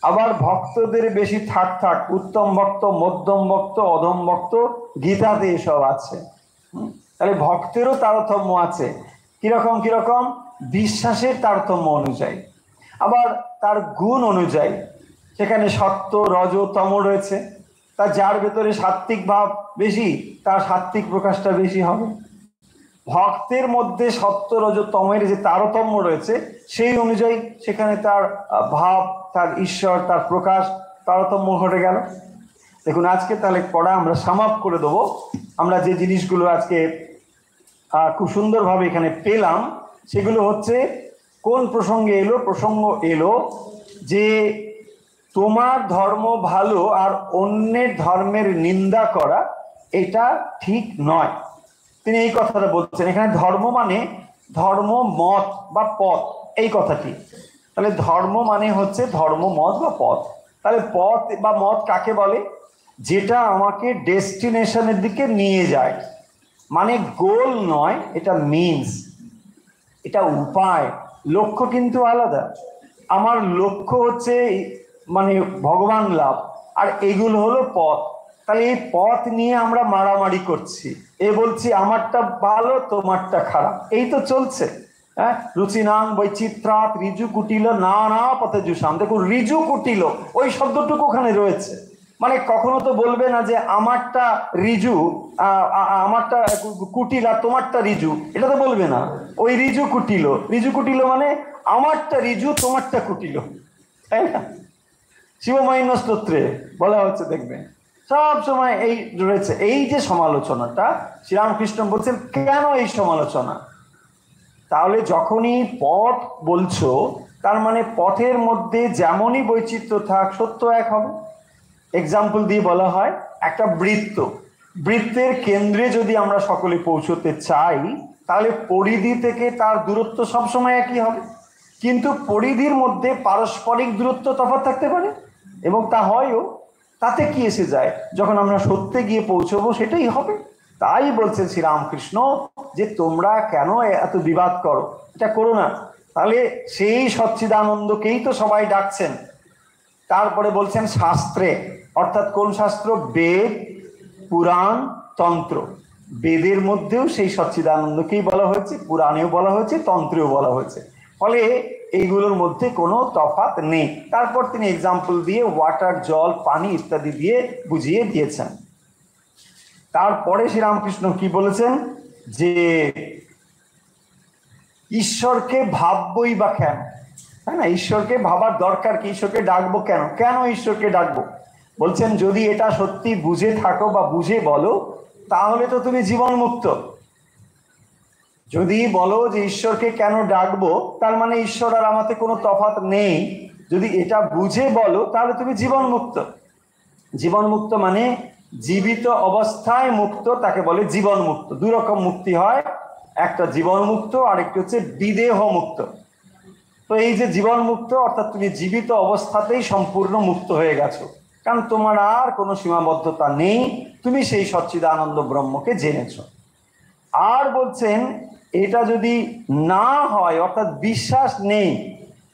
আবার ভক্তদের বেশি থাক, উত্তম ভক্ত, মধ্যম ভক্ত, অধম ভক্ত, গীতাতে এসব আছে। তাহলে ভক্তেরও তারতম্য আছে। কিরকম কিরকম? বিশ্বাসের তারতম্য অনুযায়ী, আবার তার গুণ অনুযায়ী। সেখানে সত্য, রজ, তম রয়েছে। তা যার ভেতরে সাত্ত্বিক ভাব বেশি, তার সাত্ত্বিক প্রকাশটা বেশি হবে। ভক্তের মধ্যে সত্য রজতমের যে তারতম্য রয়েছে সেই অনুযায়ী সেখানে তার ভাব, তার ঈশ্বর, তার প্রকাশ তারতম্য ঘটে গেল। দেখুন আজকে তাহলে পড়া আমরা সামাপ করে দেবো। আমরা যে জিনিসগুলো আজকে খুব সুন্দরভাবে এখানে পেলাম সেগুলো হচ্ছে কোন প্রসঙ্গে এলো? প্রসঙ্গ এলো যে তোমার ধর্ম ভালো আর অন্যের ধর্মের নিন্দা করা এটা ঠিক নয়। তিনি এই কথাটা বলছেন। এখানে ধর্ম মানে ধর্ম মত বা পথ, এই কথাটি। তাহলে ধর্ম মানে হচ্ছে ধর্ম মত বা পথ। তাহলে পথ বা মত কাকে বলে? যেটা আমাকে ডেস্টিনেশনের দিকে নিয়ে যায়, মানে গোল নয়, এটা মিনস, এটা উপায়। লক্ষ্য কিন্তু আলাদা। আমার লক্ষ্য হচ্ছে মানে ভগবান লাভ, আর এগুলো হলো পথ। তাহলে এই পথ নিয়ে আমরা মারামারি করছি, এ বলছি আমারটা ভালো তোমারটা খারাপ, এই তো চলছে। হ্যাঁ, রুচিনাং বৈচিত্রাৎ ঋজু কুটিল নানা পথে জুসাম। দেখুন ঋজু কুটিল ওই শব্দটুকু ওখানে রয়েছে। মানে কখনো তো বলবে না যে আমারটা ঋজু, আমারটা কুটিল আর তোমারটা ঋজু, এটা তো বলবে না। ওই ঋজু কুটিল, ঋজু কুটিল মানে আমারটা ঋজু তোমারটা কুটিল, তাই না? শিবমহিম স্তোত্রে বলা হচ্ছে, দেখবেন সব সময় এই রয়েছে। এই যে সমালোচনাটা শ্রীরামকৃষ্ণ বলছেন, কেন এই সমালোচনা? তাহলে যখনই পথ বলছো তার মানে পথের মধ্যে যেমনই বৈচিত্র্য থাক, সত্য এক হবে। এক্সাম্পল দিয়ে বলা হয় একটা বৃত্ত, বৃত্তের কেন্দ্রে যদি আমরা সকলে পৌঁছতে চাই তাহলে পরিধি থেকে তার দূরত্ব সবসময় একই হবে, কিন্তু পরিধির মধ্যে পারস্পরিক দূরত্ব তফাৎ থাকতে পারে, এবং তা হয়ও। তাতে কি এসে যায়? যখন আমরা সত্যে গিয়ে পৌঁছবো সেটাই হবে। তাই বলছেন শ্রীরামকৃষ্ণ যে তোমরা কেন এত বিবাদ করো, এটা করো না। তাহলে সেই সচ্চিদানন্দকেই তো সবাই ডাকছেন। তারপরে বলছেন শাস্ত্রে, অর্থাৎ কোন শাস্ত্র? বেদ, পুরাণ, তন্ত্র। বেদের মধ্যেও সেই সচ্চিদানন্দকেই বলা হয়েছে, পুরাণেও বলা হয়েছে, তন্ত্রেও বলা হয়েছে। ফলে এইগুলোর মধ্যে কোনো তফাৎ নেই। তারপর তিনি এক্সাম্পল দিয়ে ওয়াটার, জল, পানি ইত্যাদি দিয়ে বুঝিয়ে দিয়েছেন। তারপরে শ্রীরামকৃষ্ণ কি বলেছেন? যে ঈশ্বরকে ভাববই বা কেন? তাই না, ঈশ্বরকে ভাবার দরকার কি? ঈশ্বরকে ডাকবো কেন? কেন ঈশ্বরকে ডাকবো? বলছেন যদি এটা সত্যি বুঝে থাকো বা বুঝে বলো তাহলে তো তুমি জীবন মুক্ত। যদি বলো যে ঈশ্বরকে কেন ডাকবো, তার মানে ঈশ্বর আর আমাতে কোনো তফাৎ নেই, যদি এটা বুঝে বলো তাহলে তুমি জীবন মুক্ত। জীবন মুক্ত মানে জীবিত অবস্থায় মুক্ত, তাকে বলে জীবন মুক্ত। দুই রকম মুক্তি হয়, একটা জীবন মুক্ত আর একটি হচ্ছে বিদেহ মুক্ত। তো এই যে জীবন মুক্ত অর্থাৎ তুমি জীবিত অবস্থাতেই সম্পূর্ণ মুক্ত হয়ে গেছো, কারণ তোমার আর কোনো সীমাবদ্ধতা নেই, তুমি সেই সচ্চিদানন্দ ব্রহ্মকে জেনেছো। আর বলছেন এটা যদি না হয়, অর্থাৎ বিশ্বাস নেই,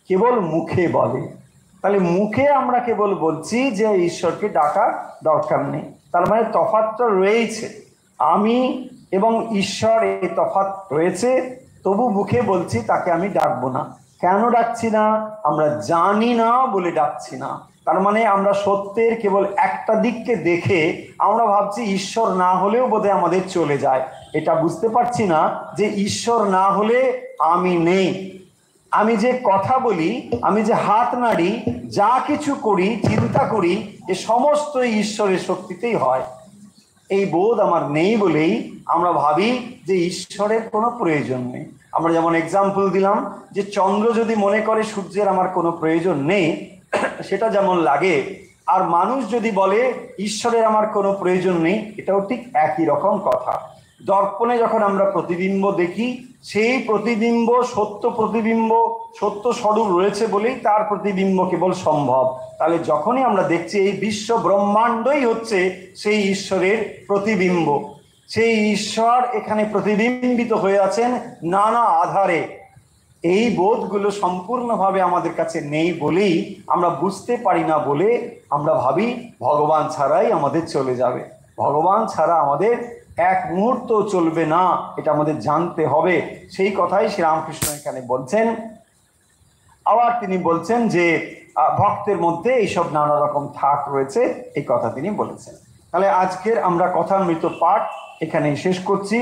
কেবল মুখে বলে, তাহলে মুখে আমরা কেবল বলছি যে ঈশ্বরকে ডাকার দরকার নেই, তার মানে তফাৎটা রয়েছে। আমি এবং ঈশ্বর এই তফাৎ রয়েছে, তবু মুখে বলছি তাকে আমি ডাকবো না। কেন ডাকছি না? আমরা জানি না বলে ডাকছি না। তার মানে আমরা সত্যের কেবল একটা দিককে দেখে আমরা ভাবছি ঈশ্বর না হলেও বোধহয় আমাদের চলে যায়। এটা বুঝতে পারছি না যে ঈশ্বর না হলে আমি নেই। আমি যে কথা বলি, আমি যে হাত নাড়ি, যা কিছু করি, চিন্তা করি, এ সমস্ত ঈশ্বরের শক্তিতেই হয়। এই বোধ আমার নেই বলেই আমরা ভাবি যে ঈশ্বরের কোনো প্রয়োজন নেই। আমরা যেমন এক্সাম্পল দিলাম যে চন্দ্র যদি মনে করে সূর্যের আমার কোনো প্রয়োজন নেই, সেটা যেমন লাগে, আর মানুষ যদি বলে ঈশ্বরের আমার কোনো প্রয়োজন নেই, এটাও ঠিক একই রকম কথা। দর্পণে যখন আমরা প্রতিবিম্ব দেখি, সেই প্রতিবিম্ব সত্য প্রতিবিম্ব, সত্য স্বরূপ রয়েছে বলেই তার প্রতিবিম্ব কেবল সম্ভব। তাহলে যখনই আমরা দেখছি এই বিশ্ব ব্রহ্মাণ্ডই হচ্ছে সেই ঈশ্বরের প্রতিবিম্ব, সেই ঈশ্বর এখানে প্রতিবিম্বিত হয়ে আছেন নানা আধারে, এই বোধগুলো সম্পূর্ণভাবে আমাদের কাছে নেই বলেই আমরা বুঝতে পারি না, বলে আমরা ভাবি ভগবান ছাড়াই আমাদের চলে যাবে। ভগবান ছাড়া আমাদের এক মুহূর্ত চলবে না, এটা আমাদের জানতে হবে। সেই কথাই শ্রীরামকৃষ্ণ এখানে বলছেন। আবার তিনি বলছেন যে ভক্তের মধ্যে এইসব নানা রকম থাক রয়েছে, এই কথা তিনি বলেছেন। তাহলে আজকের আমরা কথামৃত পাঠ এখানেই শেষ করছি।